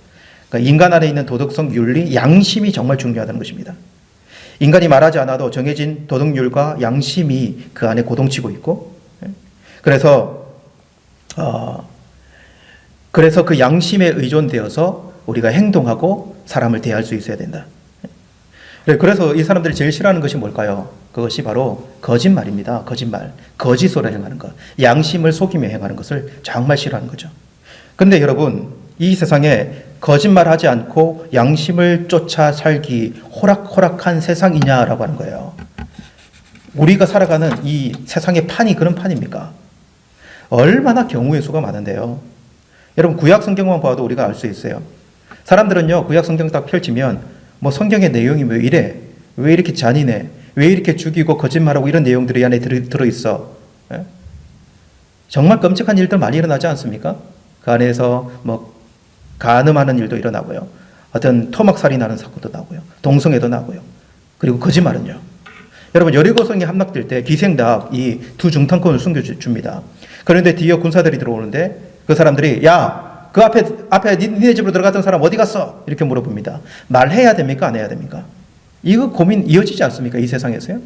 그러니까 인간 안에 있는 도덕성, 윤리, 양심이 정말 중요하다는 것입니다. 인간이 말하지 않아도 정해진 도덕률과 양심이 그 안에 고동치고 있고, 그래서 그 양심에 의존되어서 우리가 행동하고 사람을 대할 수 있어야 된다. 그래서 이 사람들이 제일 싫어하는 것이 뭘까요? 그것이 바로 거짓말입니다. 거짓말. 거짓으로 행하는 것. 양심을 속이며 행하는 것을 정말 싫어하는 거죠. 그런데 여러분, 이 세상에 거짓말하지 않고 양심을 쫓아 살기 호락호락한 세상이냐라고 하는 거예요. 우리가 살아가는 이 세상의 판이 그런 판입니까? 얼마나 경우의 수가 많은데요. 여러분, 구약 성경만 봐도 우리가 알 수 있어요. 사람들은요, 구약 성경 딱 펼치면 성경의 내용이 왜 이래? 왜 이렇게 잔인해? 왜 이렇게 죽이고 거짓말하고 이런 내용들이 안에 들어있어? 예? 정말 끔찍한 일들 많이 일어나지 않습니까? 그 안에서 간음하는 일도 일어나고요. 어떤 토막살인하는 사고도 나고요. 동성애도 나고요. 그리고 거짓말은요. 여러분, 여리고성이 함락될 때 기생답 이 두 중탄권을 숨겨줍니다. 그런데 뒤에 군사들이 들어오는데 그 사람들이 야, 그 앞에 니네 집으로 들어갔던 사람 어디 갔어? 이렇게 물어봅니다. 말해야 됩니까? 안 해야 됩니까? 이거 고민 이어지지 않습니까? 이 세상에서요?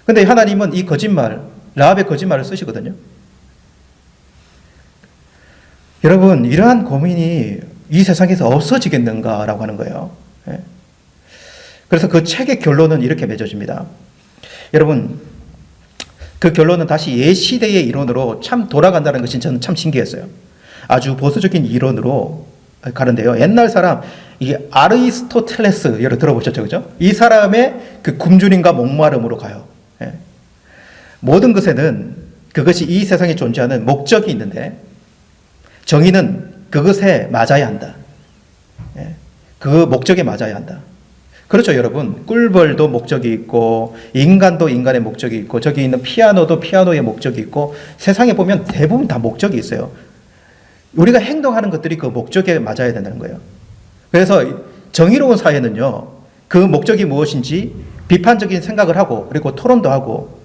근데 하나님은 이 거짓말, 라합의 거짓말을 쓰시거든요. 여러분, 이러한 고민이 이 세상에서 없어지겠는가라고 하는 거예요. 예. 그래서 그 책의 결론은 이렇게 맺어집니다. 여러분, 그 결론은 다시 예시대의 이론으로 참 돌아간다는 것이 저는 참 신기했어요. 아주 보수적인 이론으로 가는데요. 옛날 사람, 이게 아리스토텔레스, 여러분 들어보셨죠? 그죠? 이 사람의 그 굶주림과 목마름으로 가요. 예. 모든 것에는 그것이 이 세상에 존재하는 목적이 있는데, 정의는 그것에 맞아야 한다. 예. 그 목적에 맞아야 한다. 그렇죠, 여러분. 꿀벌도 목적이 있고, 인간도 인간의 목적이 있고, 저기 있는 피아노도 피아노의 목적이 있고, 세상에 보면 대부분 다 목적이 있어요. 우리가 행동하는 것들이 그 목적에 맞아야 된다는 거예요. 그래서 정의로운 사회는요, 그 목적이 무엇인지 비판적인 생각을 하고, 그리고 토론도 하고,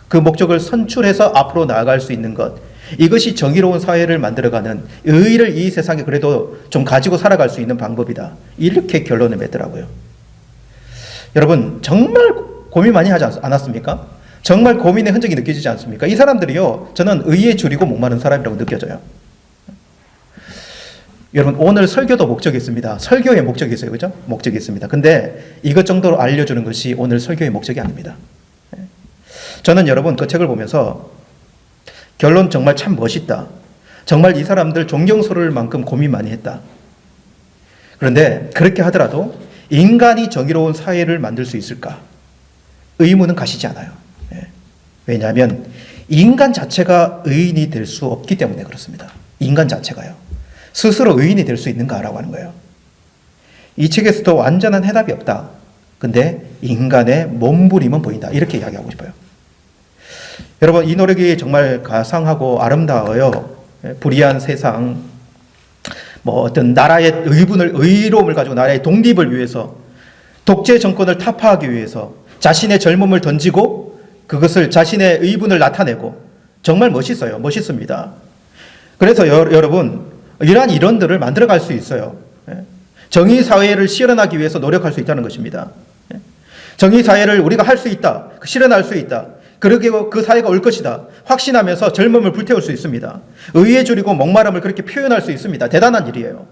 그 목적을 선출해서 앞으로 나아갈 수 있는 것, 이것이 정의로운 사회를 만들어가는, 의의를 이 세상에 그래도 좀 가지고 살아갈 수 있는 방법이다. 이렇게 결론을 맺더라고요. 여러분, 정말 고민 많이 하지 않았습니까? 정말 고민의 흔적이 느껴지지 않습니까? 이 사람들이요, 저는 의에 줄이고 목마른 사람이라고 느껴져요. 여러분, 오늘 설교도 목적이 있습니다. 설교의 목적이 있어요. 그죠? 목적이 있습니다. 근데 이것 정도로 알려주는 것이 오늘 설교의 목적이 아닙니다. 저는 여러분, 그 책을 보면서 결론 정말 참 멋있다. 정말 이 사람들 존경스러울 만큼 고민 많이 했다. 그런데 그렇게 하더라도 인간이 정의로운 사회를 만들 수 있을까? 의문은 가시지 않아요. 왜냐하면 인간 자체가 의인이 될 수 없기 때문에 그렇습니다. 인간 자체가요. 스스로 의인이 될 수 있는가라고 하는 거예요. 이 책에서도 완전한 해답이 없다. 근데 인간의 몸부림은 보인다. 이렇게 이야기하고 싶어요. 여러분, 이 노력이 정말 가상하고 아름다워요. 불의한 세상, 어떤 나라의 의로움을 가지고 나라의 독립을 위해서, 독재 정권을 타파하기 위해서 자신의 젊음을 던지고 그것을 자신의 의분을 나타내고, 정말 멋있어요. 멋있습니다. 그래서 여러분, 이러한 이론들을 만들어갈 수 있어요. 정의 사회를 실현하기 위해서 노력할 수 있다는 것입니다. 정의 사회를 우리가 할 수 있다. 실현할 수 있다. 그러게 그 사회가 올 것이다. 확신하면서 젊음을 불태울 수 있습니다. 의에 줄이고 목마름을 그렇게 표현할 수 있습니다. 대단한 일이에요.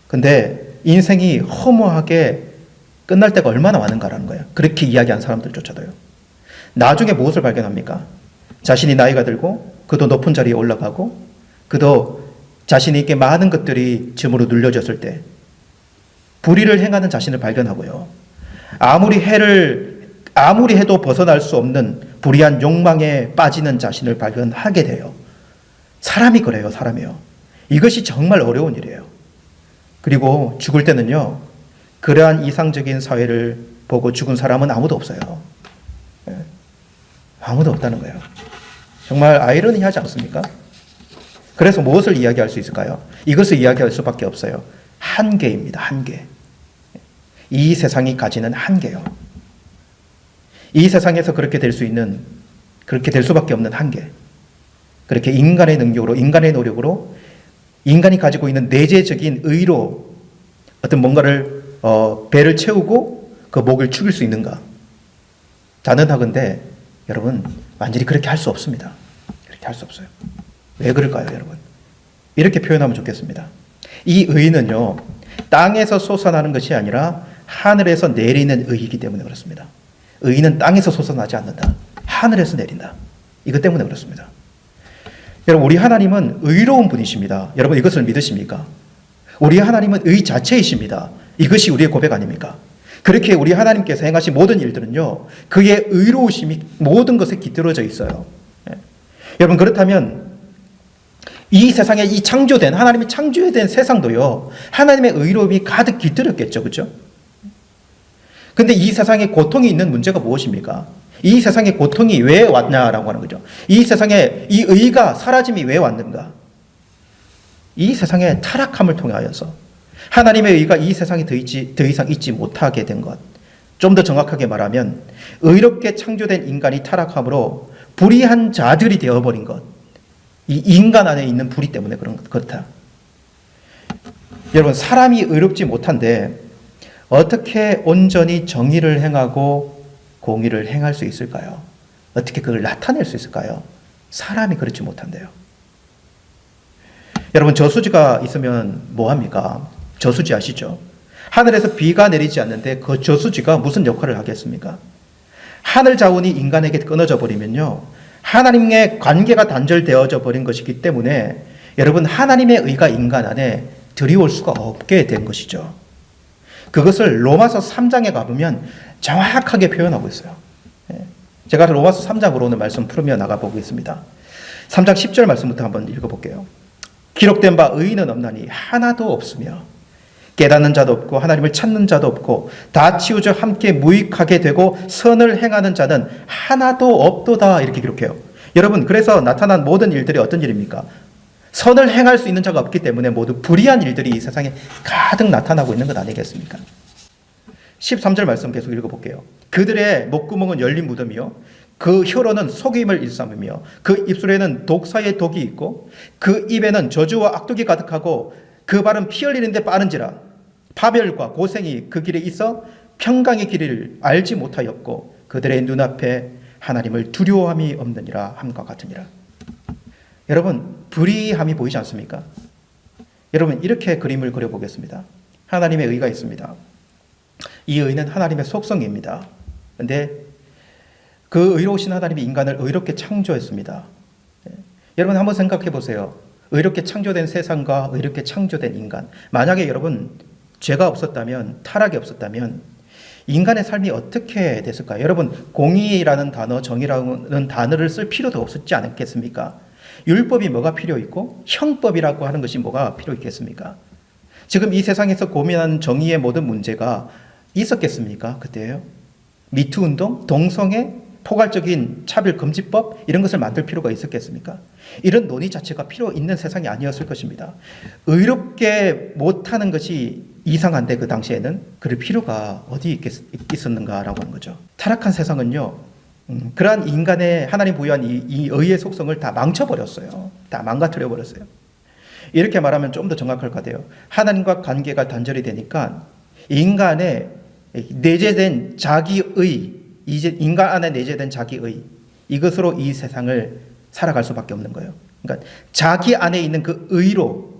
근데 인생이 허무하게 끝날 때가 얼마나 많은가라는 거예요. 그렇게 이야기한 사람들조차도요. 나중에 무엇을 발견합니까? 자신이 나이가 들고 그도 높은 자리에 올라가고 그도 자신에게 많은 것들이 짐으로 눌려졌을 때 불의를 행하는 자신을 발견하고요. 아무리 해도 벗어날 수 없는 불의한 욕망에 빠지는 자신을 발견하게 돼요. 사람이 그래요, 사람이요. 이것이 정말 어려운 일이에요. 그리고 죽을 때는요, 그러한 이상적인 사회를 보고 죽은 사람은 아무도 없어요. 아무도 없다는 거예요. 정말 아이러니하지 않습니까? 그래서 무엇을 이야기할 수 있을까요? 이것을 이야기할 수밖에 없어요. 한계입니다. 한계. 이 세상이 가지는 한계요. 이 세상에서 그렇게 될 수밖에 없는 한계. 그렇게 인간의 능력으로, 인간의 노력으로, 인간이 가지고 있는 내재적인 의로 어떤 뭔가를 배를 채우고 그 목을 축일 수 있는가? 단언하건대 여러분 완전히 그렇게 할 수 없습니다. 그렇게 할 수 없어요. 왜 그럴까요, 여러분? 이렇게 표현하면 좋겠습니다. 이 의는요, 땅에서 솟아나는 것이 아니라 하늘에서 내리는 의이기 때문에 그렇습니다. 의는 땅에서 솟아나지 않는다. 하늘에서 내린다. 이것 때문에 그렇습니다. 여러분, 우리 하나님은 의로운 분이십니다. 여러분, 이것을 믿으십니까? 우리 하나님은 의 자체이십니다. 이것이 우리의 고백 아닙니까? 그렇게 우리 하나님께서 행하신 모든 일들은요, 그의 의로우심이 모든 것에 깃들어져 있어요. 여러분, 그렇다면 이 세상에 이 창조된, 하나님이 창조된 세상도요, 하나님의 의로움이 가득 깃들었겠죠. 그렇죠? 근데 이 세상에 고통이 있는 문제가 무엇입니까? 이 세상에 고통이 왜 왔냐라고 하는 거죠. 이 세상에 이 의가 사라짐이 왜 왔는가? 이 세상의 타락함을 통하여서 하나님의 의가 이 세상에 더 이상 있지 못하게 된 것. 좀 더 정확하게 말하면 의롭게 창조된 인간이 타락함으로 불의한 자들이 되어버린 것. 이 인간 안에 있는 불의 때문에 그렇다. 여러분, 사람이 의롭지 못한데 어떻게 온전히 정의를 행하고 공의를 행할 수 있을까요? 어떻게 그걸 나타낼 수 있을까요? 사람이 그렇지 못한데요. 여러분, 저수지가 있으면 뭐합니까? 저수지 아시죠? 하늘에서 비가 내리지 않는데 그 저수지가 무슨 역할을 하겠습니까? 하늘 자원이 인간에게 끊어져 버리면요, 하나님의 관계가 단절되어져 버린 것이기 때문에 여러분, 하나님의 의가 인간 안에 들이올 수가 없게 된 것이죠. 그것을 로마서 3장에 가보면 정확하게 표현하고 있어요. 제가 로마서 3장으로 오늘 말씀 풀며 나가보겠습니다. 3장 10절 말씀부터 한번 읽어볼게요. 기록된 바 의인은 없나니 하나도 없으며 깨닫는 자도 없고 하나님을 찾는 자도 없고 다 치우쳐 함께 무익하게 되고 선을 행하는 자는 하나도 없도다, 이렇게 기록해요. 여러분, 그래서 나타난 모든 일들이 어떤 일입니까? 선을 행할 수 있는 자가 없기 때문에 모두 불의한 일들이 이 세상에 가득 나타나고 있는 것 아니겠습니까? 13절 말씀 계속 읽어볼게요. 그들의 목구멍은 열린 무덤이요, 그 혀로는 속임을 일삼으며 그 입술에는 독사의 독이 있고 그 입에는 저주와 악독이 가득하고 그 발은 피 흘리는데 빠른지라 파멸과 고생이 그 길에 있어 평강의 길을 알지 못하였고 그들의 눈앞에 하나님을 두려워함이 없느니라 함과 같으니라. 여러분, 불의함이 보이지 않습니까? 여러분, 이렇게 그림을 그려보겠습니다. 하나님의 의가 있습니다. 이 의는 하나님의 속성입니다. 그런데 그 의로우신 하나님이 인간을 의롭게 창조했습니다. 여러분, 한번 생각해 보세요. 의롭게 창조된 세상과 의롭게 창조된 인간. 만약에 여러분 죄가 없었다면, 타락이 없었다면 인간의 삶이 어떻게 됐을까요? 여러분, 공의라는 단어, 정의라는 단어를 쓸 필요도 없었지 않겠습니까? 율법이 뭐가 필요 있고 형법이라고 하는 것이 뭐가 필요 있겠습니까? 지금 이 세상에서 고민하는 정의의 모든 문제가 있었겠습니까? 그때요. 미투 운동, 동성애, 포괄적인 차별금지법, 이런 것을 만들 필요가 있었겠습니까? 이런 논의 자체가 필요 있는 세상이 아니었을 것입니다. 의롭게 못하는 것이 이상한데 그 당시에는 그럴 필요가 어디 있었는가라고 하는 거죠. 타락한 세상은요, 그러한 인간의 하나님 부여한 이 의의 속성을 다 망쳐버렸어요. 다 망가뜨려버렸어요. 이렇게 말하면 좀 더 정확할 것 같아요. 하나님과 관계가 단절이 되니까 인간의 내재된 자기의, 이제 인간 안에 내재된 자기의, 이것으로 이 세상을 살아갈 수밖에 없는 거예요. 그러니까 자기 안에 있는 그 의로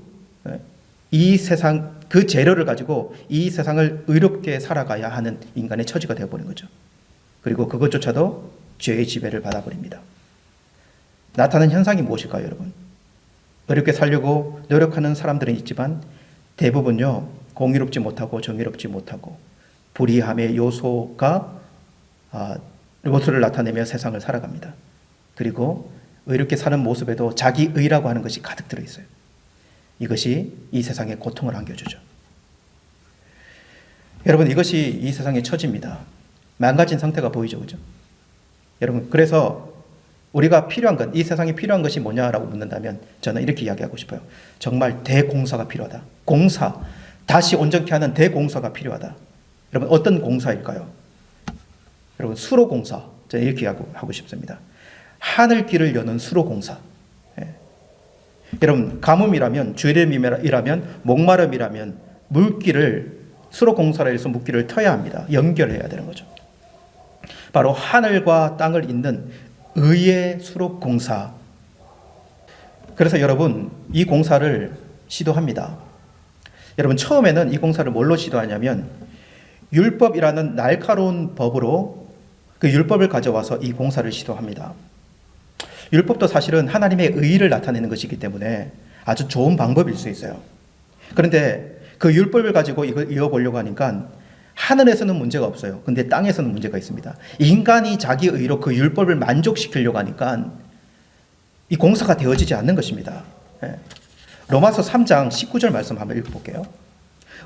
이 세상, 그 재료를 가지고 이 세상을 의롭게 살아가야 하는 인간의 처지가 되어버린 거죠. 그리고 그것조차도 죄의 지배를 받아버립니다. 나타나는 현상이 무엇일까요, 여러분? 어렵게 살려고 노력하는 사람들은 있지만 대부분요, 공의롭지 못하고 정의롭지 못하고 불의함의 요소를 나타내며 세상을 살아갑니다. 그리고 의롭게 사는 모습에도 자기의라고 하는 것이 가득 들어있어요. 이것이 이 세상에 고통을 안겨주죠. 여러분, 이것이 이 세상의 처지입니다. 망가진 상태가 보이죠, 그죠? 여러분, 그래서 우리가 필요한 것, 이 세상에 필요한 것이 뭐냐라고 묻는다면 저는 이렇게 이야기하고 싶어요. 정말 대공사가 필요하다. 공사, 다시 온전케 하는 대공사가 필요하다. 여러분, 어떤 공사일까요? 여러분, 수로공사, 저는 이렇게 하고 싶습니다. 하늘길을 여는 수로공사. 예. 여러분, 가뭄이라면, 주렴이라면, 목마름이라면 물길을, 수로공사를 해서 물길을 터야 합니다. 연결해야 되는 거죠. 바로 하늘과 땅을 잇는 의의 수로공사. 그래서 여러분, 이 공사를 시도합니다. 여러분, 처음에는 이 공사를 뭘로 시도하냐면 율법이라는 날카로운 법으로 그 율법을 가져와서 이 공사를 시도합니다. 율법도 사실은 하나님의 의의를 나타내는 것이기 때문에 아주 좋은 방법일 수 있어요. 그런데 그 율법을 가지고 이걸 이어보려고 하니까 하늘에서는 문제가 없어요. 근데 땅에서는 문제가 있습니다. 인간이 자기 의로 그 율법을 만족시키려고 하니까 이 공사가 되어지지 않는 것입니다. 로마서 3장 19절 말씀 한번 읽어볼게요.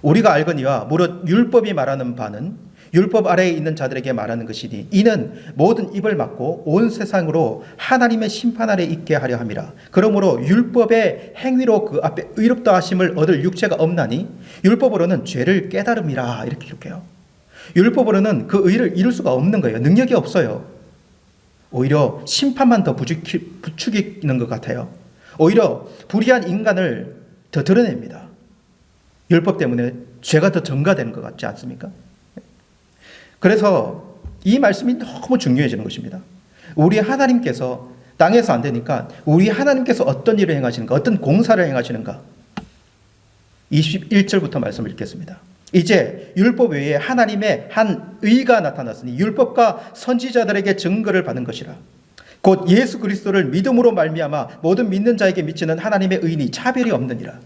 우리가 알거니와 무릇 율법이 말하는 바는 율법 아래에 있는 자들에게 말하는 것이니 이는 모든 입을 막고 온 세상으로 하나님의 심판 아래 있게 하려 함이라. 그러므로 율법의 행위로 그 앞에 의롭다 하심을 얻을 육체가 없나니 율법으로는 죄를 깨달음이라. 이렇게 기록해요. 율법으로는 그 의를 이룰 수가 없는 거예요. 능력이 없어요. 오히려 심판만 더 부추기는 것 같아요. 오히려 불의한 인간을 더 드러냅니다. 율법 때문에 죄가 더 증가되는 것 같지 않습니까? 그래서 이 말씀이 너무 중요해지는 것입니다. 우리 하나님께서 땅에서 안 되니까 우리 하나님께서 어떤 일을 행하시는가, 어떤 공사를 행하시는가. 21절부터 말씀을 읽겠습니다. 이제 율법 외에 하나님의 한 의가 나타났으니 율법과 선지자들에게 증거를 받은 것이라. 곧 예수 그리스도를 믿음으로 말미암아 모든 믿는 자에게 미치는 하나님의 의인이 차별이 없느니라.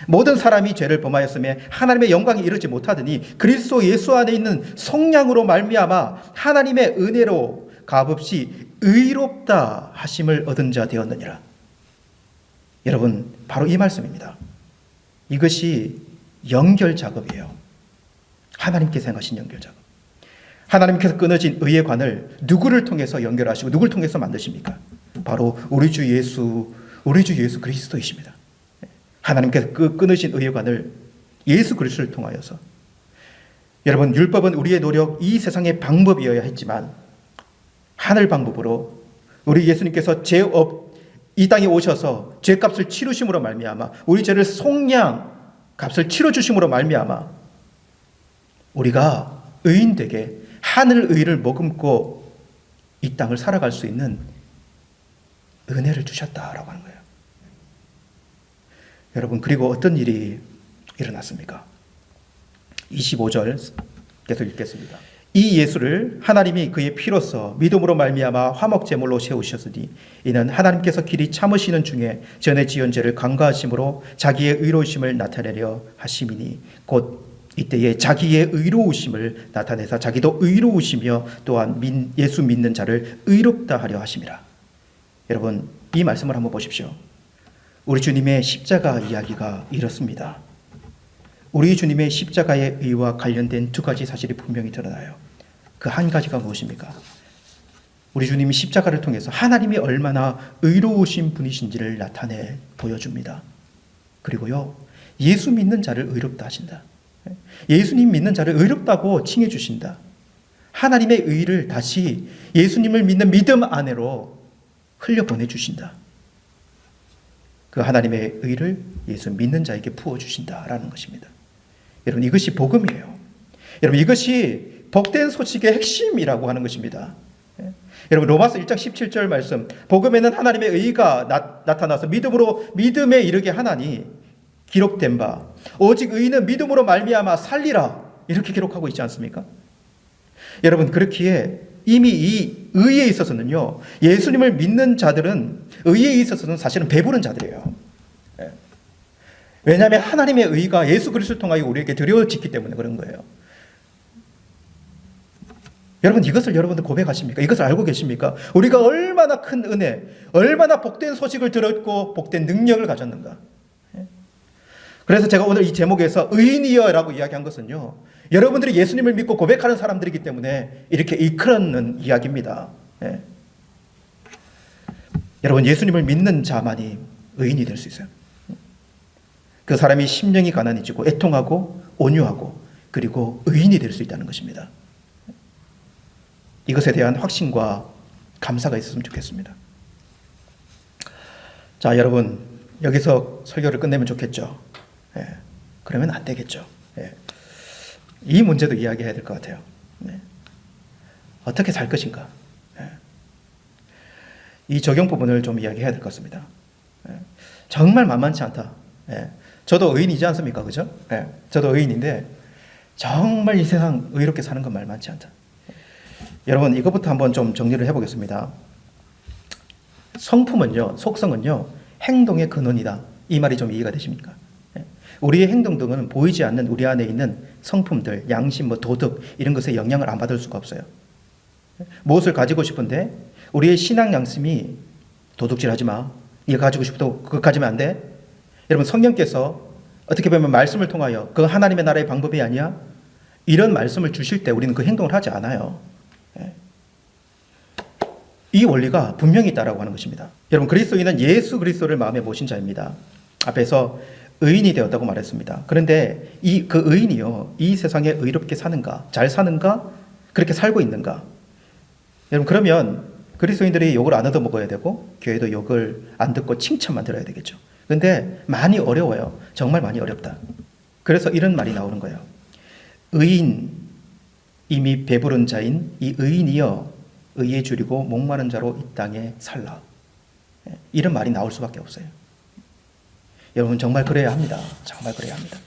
모든 사람이 죄를 범하였으며 하나님의 영광에 이르지 못하더니 그리스도 예수 안에 있는 성령으로 말미암아 하나님의 은혜로 값없이 의롭다 하심을 얻은 자 되었느니라. 여러분, 바로 이 말씀입니다. 이것이 연결 작업이에요. 하나님께서 행하신 연결 작업. 하나님께서 끊어진 의의 관을 누구를 통해서 연결하시고 누구를 통해서 만드십니까? 바로 우리 주 예수 그리스도이십니다. 하나님께서 그 끊으신 의의 관을 예수 그리스도를 통하여서. 여러분, 율법은 우리의 노력, 이 세상의 방법이어야 했지만 하늘 방법으로 우리 예수님께서 이 땅에 오셔서 죄값을 치르심으로 말미암아 우리 죄를 속량 값을 치러주심으로 말미암아 우리가 의인되게 하늘 의를 머금고 이 땅을 살아갈 수 있는 은혜를 주셨다라고 하는 거예요. 여러분, 그리고 어떤 일이 일어났습니까? 25절 계속 읽겠습니다. 이 예수를 하나님이 그의 피로써 믿음으로 말미암아 화목제물로 세우셨으니 이는 하나님께서 길이 참으시는 중에 전에 지은 죄를 간과하심으로 자기의 의로우심을 나타내려 하심이니 곧 이때에 자기의 의로우심을 나타내사 자기도 의로우시며 또한 예수 믿는 자를 의롭다 하려 하심이라. 여러분, 이 말씀을 한번 보십시오. 우리 주님의 십자가 이야기가 이렇습니다. 우리 주님의 십자가의 의와 관련된 두 가지 사실이 분명히 드러나요. 그 한 가지가 무엇입니까? 우리 주님이 십자가를 통해서 하나님이 얼마나 의로우신 분이신지를 나타내 보여줍니다. 그리고요, 예수 믿는 자를 의롭다 하신다. 예수님 믿는 자를 의롭다고 칭해 주신다. 하나님의 의를 다시 예수님을 믿는 믿음 안으로 흘려보내 주신다. 그 하나님의 의를 예수 믿는 자에게 부어주신다라는 것입니다. 여러분, 이것이 복음이에요. 여러분, 이것이 복된 소식의 핵심이라고 하는 것입니다. 여러분, 로마서 1장 17절 말씀, 복음에는 하나님의 의가 나타나서 믿음에 이르게 하나니 기록된 바 오직 의인은 믿음으로 말미암아 살리라, 이렇게 기록하고 있지 않습니까? 여러분, 그렇기에 이미 이 의에 있어서는요, 예수님을 믿는 자들은 의에 있어서는 사실은 배부른 자들이에요. 예. 왜냐하면 하나님의 의가 예수 그리스도를 통하여 우리에게 드려졌기 때문에 그런 거예요. 여러분, 이것을 여러분들 고백하십니까? 이것을 알고 계십니까? 우리가 얼마나 큰 은혜, 얼마나 복된 소식을 들었고 복된 능력을 가졌는가. 그래서 제가 오늘 이 제목에서 의인이여라고 이야기한 것은요, 여러분들이 예수님을 믿고 고백하는 사람들이기 때문에 이렇게 이끌어는 이야기입니다. 예. 여러분, 예수님을 믿는 자만이 의인이 될 수 있어요. 그 사람이 심령이 가난해지고 애통하고 온유하고 그리고 의인이 될 수 있다는 것입니다. 이것에 대한 확신과 감사가 있었으면 좋겠습니다. 자, 여러분, 여기서 설교를 끝내면 좋겠죠. 예. 그러면 안 되겠죠. 예. 이 문제도 이야기해야 될 것 같아요. 네. 어떻게 살 것인가. 예. 이 적용 부분을 좀 이야기해야 될 것 같습니다. 예. 정말 만만치 않다. 예. 저도 의인이지 않습니까? 그죠? 예. 저도 의인인데 정말 이 세상 의롭게 사는 건 만만치 않다. 여러분, 이것부터 한번 좀 정리를 해보겠습니다. 성품은요, 속성은요, 행동의 근원이다. 이 말이 좀 이해가 되십니까? 우리의 행동 등은 보이지 않는 우리 안에 있는 성품들, 양심, 도덕 이런 것에 영향을 안 받을 수가 없어요. 무엇을 가지고 싶은데 우리의 신앙 양심이 도둑질하지 마. 네가 가지고 싶어도 그거 가지면 안 돼. 여러분, 성령께서 어떻게 보면 말씀을 통하여 그 하나님의 나라의 방법이 아니야? 이런 말씀을 주실 때 우리는 그 행동을 하지 않아요. 이 원리가 분명히 있다라고 하는 것입니다. 여러분, 그리스도인은 예수 그리스도를 마음에 모신 자입니다. 앞에서 의인이 되었다고 말했습니다. 그런데 그 의인이요, 이 세상에 의롭게 사는가, 잘 사는가, 그렇게 살고 있는가? 여러분, 그러면 그리스도인들이 욕을 안 얻어먹어야 되고 교회도 욕을 안 듣고 칭찬만 들어야 되겠죠. 그런데 많이 어려워요. 정말 많이 어렵다. 그래서 이런 말이 나오는 거예요. 의인, 이미 배부른 자인 이 의인이여 의에 줄이고 목마른 자로 이 땅에 살라. 이런 말이 나올 수밖에 없어요. 여러분, 정말 그래야 합니다. 정말 그래야 합니다.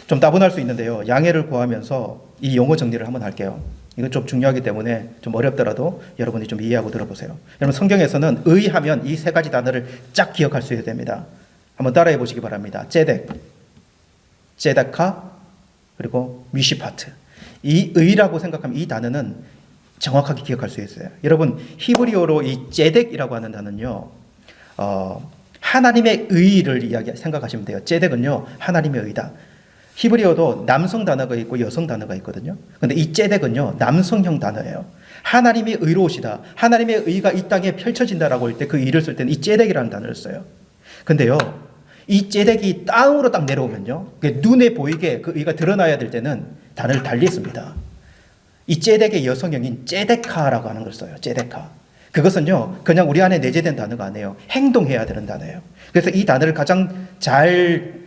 좀 따분할 수 있는데요. 양해를 구하면서 이 용어 정리를 한번 할게요. 이건 좀 중요하기 때문에 좀 어렵더라도 여러분이 좀 이해하고 들어보세요. 여러분, 성경에서는 의하면 이 세 가지 단어를 쫙 기억할 수 있어야 됩니다. 한번 따라해 보시기 바랍니다. 제덱, 제데카, 그리고 미시파트. 이 의라고 생각하면 이 단어는 정확하게 기억할 수 있어요. 여러분, 히브리어로 이 제덱이라고 하는 단어는요, 하나님의 의를 생각하시면 돼요. 제덱은요, 하나님의 의다. 히브리어도 남성 단어가 있고 여성 단어가 있거든요. 근데 이 제덱은요, 남성형 단어예요. 하나님이 의로우시다. 하나님의 의가 이 땅에 펼쳐진다라고 할 때 그 의를 쓸 때는 이 제덱이라는 단어를 써요. 근데요, 이 제덱이 땅으로 딱 내려오면요, 눈에 보이게 그 의가 드러나야 될 때는 단어를 달리 씁니다. 이 제덱의 여성형인 제데카라고 하는 걸 써요. 제데카. 그것은요, 그냥 우리 안에 내재된 단어가 아니에요. 행동해야 되는 단어예요. 그래서 이 단어를 가장 잘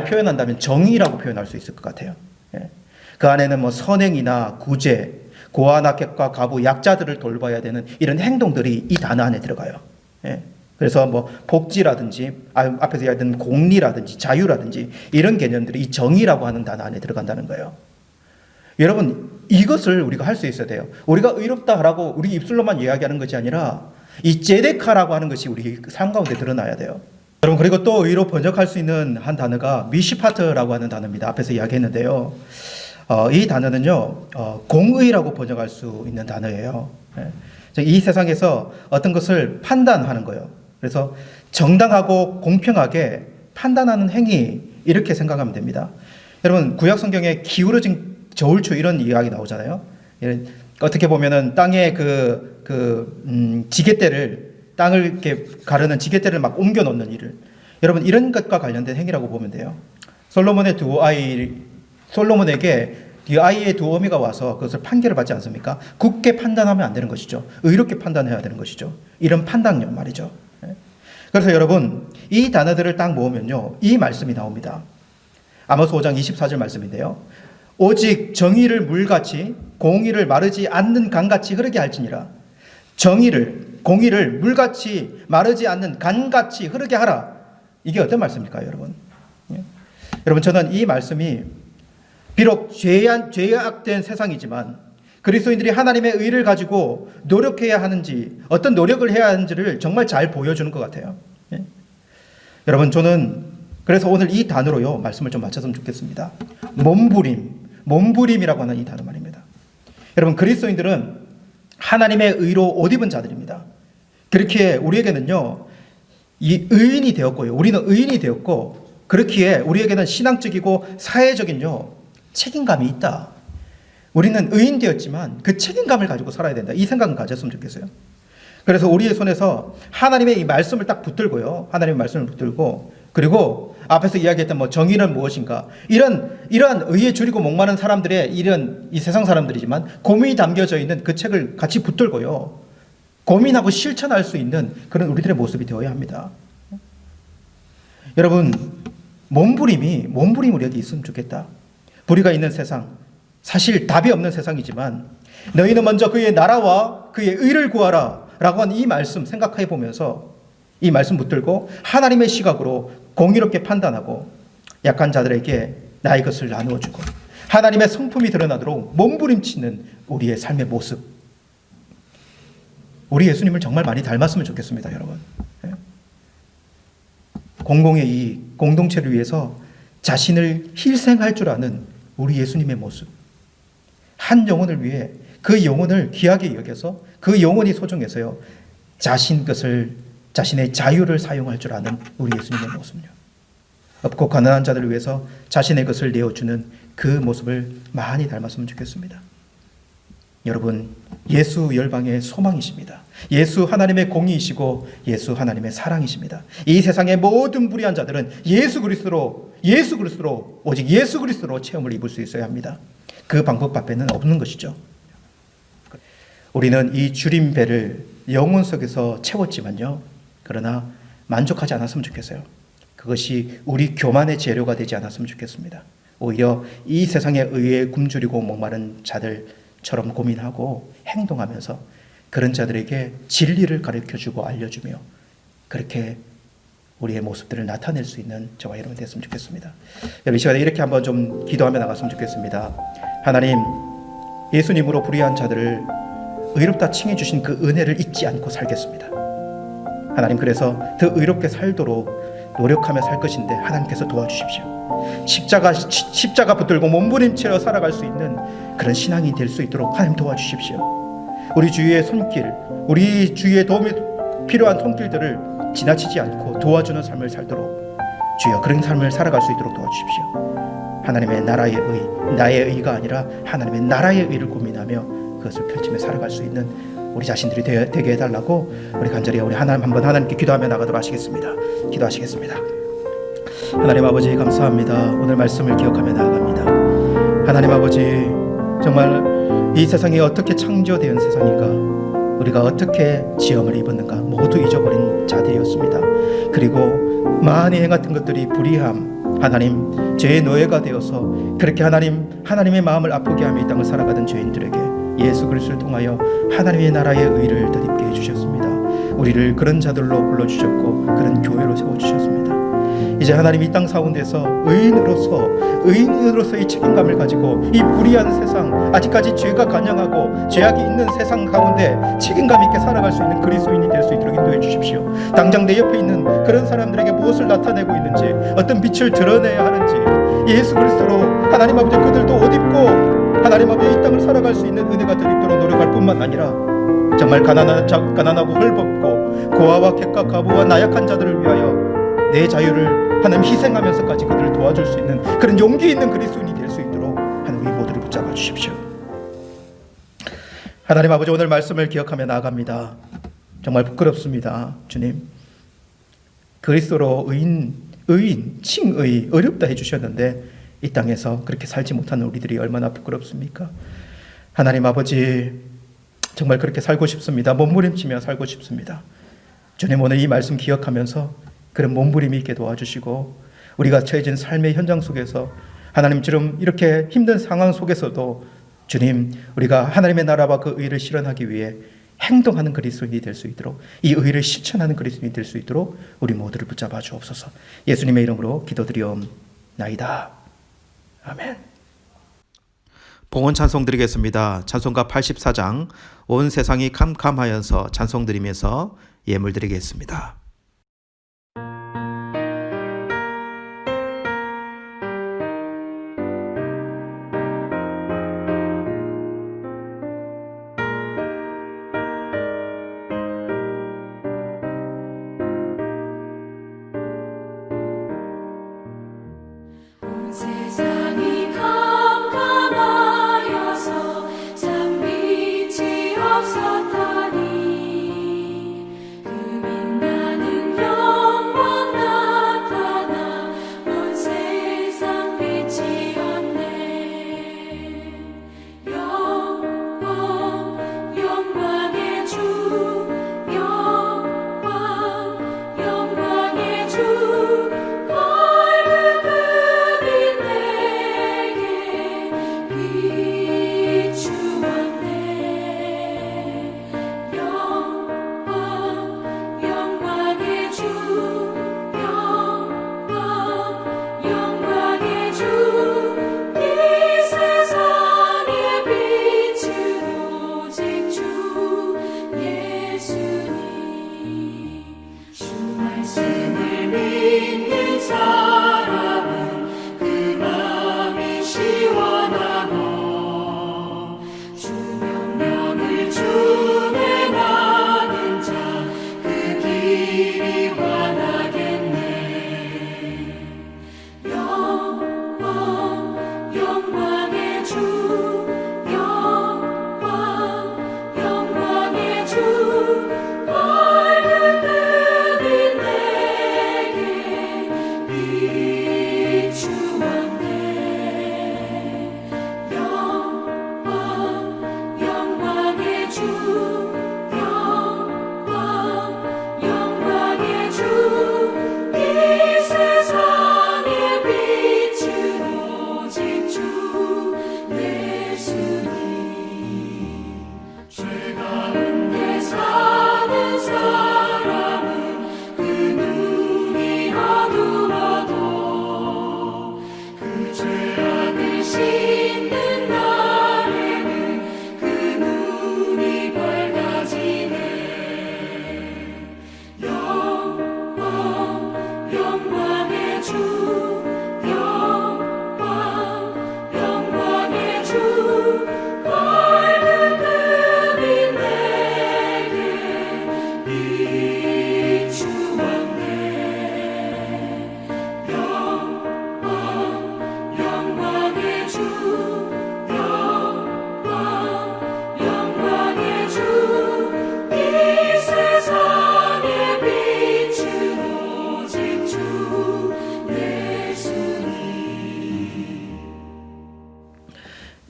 표현한다면 정의라고 표현할 수 있을 것 같아요. 예. 그 안에는 뭐 선행이나 구제, 고아나켓과 가부, 약자들을 돌봐야 되는 이런 행동들이 이 단어 안에 들어가요. 예. 그래서 뭐 복지라든지 앞에서 이야기했던 공리라든지 자유라든지 이런 개념들이 이 정의라고 하는 단어 안에 들어간다는 거예요. 여러분, 이것을 우리가 할 수 있어야 돼요. 우리가 의롭다라고 우리 입술로만 이야기하는 것이 아니라 이 제데카라고 하는 것이 우리 삶 가운데 드러나야 돼요. 여러분, 그리고 또 의로 번역할 수 있는 한 단어가 미시파트라고 하는 단어입니다. 앞에서 이야기했는데요. 이 단어는요, 공의라고 번역할 수 있는 단어예요. 이 세상에서 어떤 것을 판단하는 거예요. 그래서 정당하고 공평하게 판단하는 행위, 이렇게 생각하면 됩니다. 여러분, 구약 성경에 기울어진 저울추 이런 이야기 나오잖아요. 어떻게 보면은 땅에 지게대를, 땅을 이렇게 가르는 지게대를 막 옮겨 놓는 일을, 여러분, 이런 것과 관련된 행위라고 보면 돼요. 솔로몬에게 이 아이의 두 어미가 와서 그것을 판결을 받지 않습니까? 굳게 판단하면 안 되는 것이죠. 의롭게 판단해야 되는 것이죠. 이런 판단력 말이죠. 그래서 여러분, 이 단어들을 딱 모으면요, 이 말씀이 나옵니다. 아모스 5장 24절 말씀인데요. 오직 정의를 물같이 공의를 마르지 않는 강같이 흐르게 할지니라. 정의를, 공의를 물같이 마르지 않는 강같이 흐르게 하라. 이게 어떤 말씀일까요, 여러분? 여러분, 저는 이 말씀이 비록 죄악된 세상이지만 그리스도인들이 하나님의 의를 가지고 노력해야 하는지, 어떤 노력을 해야 하는지를 정말 잘 보여주는 것 같아요. 예? 여러분, 저는 그래서 오늘 이 단어로요, 말씀을 좀 맞췄으면 좋겠습니다. 몸부림이라고 하는 이 단어 말입니다. 여러분, 그리스도인들은 하나님의 의로 옷 입은 자들입니다. 그렇기에 우리에게는요, 이 의인이 되었고요. 우리는 의인이 되었고, 그렇기에 우리에게는 신앙적이고 사회적인요, 책임감이 있다. 우리는 의인 되었지만 그 책임감을 가지고 살아야 된다. 이 생각은 가졌으면 좋겠어요. 그래서 우리의 손에서 하나님의 이 말씀을 딱 붙들고요. 하나님의 말씀을 붙들고, 그리고 앞에서 이야기했던 뭐 정의는 무엇인가, 이러한 의에 줄이고 목마른 사람들의 이런 이 세상 사람들이지만 고민이 담겨져 있는 그 책을 같이 붙들고요, 고민하고 실천할 수 있는 그런 우리들의 모습이 되어야 합니다. 여러분, 몸부림이 우리 여기 있으면 좋겠다. 불의가 있는 세상, 사실 답이 없는 세상이지만 너희는 먼저 그의 나라와 그의 의를 구하라 라고 하는 이 말씀 생각해 보면서 이 말씀 붙들고 하나님의 시각으로 공의롭게 판단하고 약한 자들에게 나의 것을 나누어 주고 하나님의 성품이 드러나도록 몸부림치는 우리의 삶의 모습, 우리 예수님을 정말 많이 닮았으면 좋겠습니다. 여러분, 공공의 이익, 공동체를 위해서 자신을 희생할 줄 아는 우리 예수님의 모습, 한 영혼을 위해 그 영혼을 귀하게 여겨서 그 영혼이 소중해서요, 자신의 자유를 사용할 줄 아는 우리 예수님의 모습요, 없고 가난한 자들을 위해서 자신의 것을 내어주는 그 모습을 많이 닮았으면 좋겠습니다. 여러분, 예수 열방의 소망이십니다. 예수 하나님의 공의이시고 예수 하나님의 사랑이십니다. 이 세상의 모든 불의한 자들은 예수 그리스도로 오직 예수 그리스도로 체험을 입을 수 있어야 합니다. 그 방법 밖에는 없는 것이죠. 우리는 이 주린 배를 영혼 속에서 채웠지만요, 그러나 만족하지 않았으면 좋겠어요. 그것이 우리 교만의 재료가 되지 않았으면 좋겠습니다. 오히려 이 세상의 의에 굶주리고 목마른 자들처럼 고민하고 행동하면서 그런 자들에게 진리를 가르쳐주고 알려주며 그렇게 우리의 모습들을 나타낼 수 있는 저와 여러분 됐으면 좋겠습니다. 여러분, 이 시간에 이렇게 한번 좀 기도하며 나갔으면 좋겠습니다. 하나님, 예수님으로 불의한 자들을 의롭다 칭해 주신 그 은혜를 잊지 않고 살겠습니다. 하나님, 그래서 더 의롭게 살도록 노력하며 살 것인데 하나님께서 도와주십시오. 십자가 붙들고 몸부림치러 살아갈 수 있는 그런 신앙이 될 수 있도록 하나님 도와주십시오. 우리 주위의 손길, 우리 주위에 도움이 필요한 손길들을 지나치지 않고 도와주는 삶을 살도록 주여 그런 삶을 살아갈 수 있도록 도와주십시오. 하나님의 나라의 의, 나의 의가 아니라 하나님의 나라의 의를 고민하며 그것을 펼치며 살아갈 수 있는 우리 자신들이 되게 해달라고 우리 간절히 우리 하나님께 기도하며 나가도록 하시겠습니다. 기도하시겠습니다. 하나님 아버지, 감사합니다. 오늘 말씀을 기억하며 나아갑니다. 하나님 아버지, 정말 이 세상이 어떻게 창조된 세상인가, 우리가 어떻게 지음을 입었는가 모두 잊어버린 자들이었습니다. 그리고 많이 행했던 것들이 불의함, 하나님 죄의 노예가 되어서 그렇게 하나님의 마음을 아프게 하며 이 땅을 살아가던 죄인들에게 예수 그리스도를 통하여 하나님의 나라의 의를 덧입게 해주셨습니다. 우리를 그런 자들로 불러주셨고 그런 교회로 세워주셨습니다. 이제 하나님 이 땅 가운데서 의인으로서의 책임감을 가지고 이 불의한 세상, 아직까지 죄가 간영하고 죄악이 있는 세상 가운데 책임감 있게 살아갈 수 있는 그리스도인이 될 수 있도록 인도해 주십시오. 당장 내 옆에 있는 그런 사람들에게 무엇을 나타내고 있는지, 어떤 빛을 드러내야 하는지 예수 그리스도로 하나님 아버지 그들도 옷 입고 하나님 아버지 이 땅을 살아갈 수 있는 은혜가 더 있도록 노력할 뿐만 아니라 정말 가난하고 헐벗고 고아와 객과 과부와 나약한 자들을 위하여 내 자유를 하나님 희생하면서까지 그들을 도와줄 수 있는 그런 용기 있는 그리스도인이 될 수 있도록 하나님 우리 모두를 붙잡아 주십시오. 하나님 아버지, 오늘 말씀을 기억하며 나아갑니다. 정말 부끄럽습니다. 주님, 그리스도로 의인, 칭의, 어렵다 해주셨는데 이 땅에서 그렇게 살지 못하는 우리들이 얼마나 부끄럽습니까? 하나님 아버지, 정말 그렇게 살고 싶습니다. 몸부림치며 살고 싶습니다. 주님, 오늘 이 말씀 기억하면서 그런 몸부림이 있게 도와주시고 우리가 처해진 삶의 현장 속에서 하나님처럼 이렇게 힘든 상황 속에서도 주님, 우리가 하나님의 나라와 그 의를 실현하기 위해 행동하는 그리스도인이 될 수 있도록, 이 의를 실천하는 그리스도인이 될 수 있도록 우리 모두를 붙잡아 주옵소서. 예수님의 이름으로 기도드리옵나이다. 아멘. 봉헌 찬송 드리겠습니다. 찬송가 84장 온 세상이 캄캄하여서 찬송 드리면서 예물 드리겠습니다. 세상이 캄캄하여서 참 빛이 없었다니 그 빛나는 영광 나타나 온 세상 빛이었네. 영광의 주 영광의 주 말씀을 믿는 사람은 그 마음이 시원하고 주 명령을 준행하는 자 그 길이 환하겠네. 영광의 주 영광의 주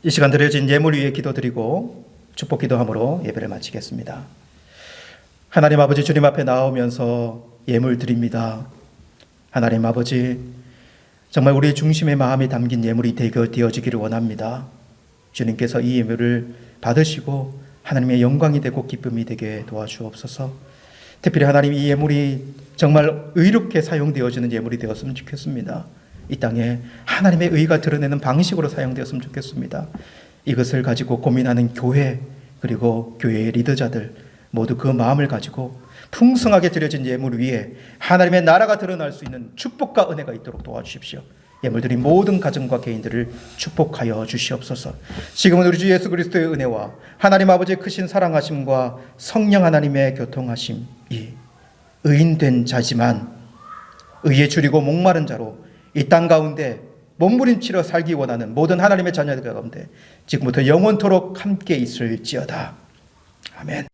이 시간 드려진 예물 위에 기도드리고 축복 기도함으로 예배를 마치겠습니다. 하나님 아버지, 주님 앞에 나오면서 예물 드립니다. 하나님 아버지, 정말 우리 중심의 마음이 담긴 예물이 되어지기를 원합니다. 주님께서 이 예물을 받으시고 하나님의 영광이 되고 기쁨이 되게 도와주옵소서. 특별히 하나님, 이 예물이 정말 의롭게 사용되어지는 예물이 되었으면 좋겠습니다. 이 땅에 하나님의 의가 드러내는 방식으로 사용되었으면 좋겠습니다. 이것을 가지고 고민하는 교회, 그리고 교회의 리더자들 모두 그 마음을 가지고 풍성하게 드려진 예물 위에 하나님의 나라가 드러날 수 있는 축복과 은혜가 있도록 도와주십시오. 예물드린 모든 가정과 개인들을 축복하여 주시옵소서. 지금은 우리 주 예수 그리스도의 은혜와 하나님 아버지의 크신 사랑하심과 성령 하나님의 교통하심이 의인된 자지만 의에 줄이고 목마른 자로 이 땅 가운데 몸부림치러 살기 원하는 모든 하나님의 자녀들 가운데 지금부터 영원토록 함께 있을지어다. 아멘.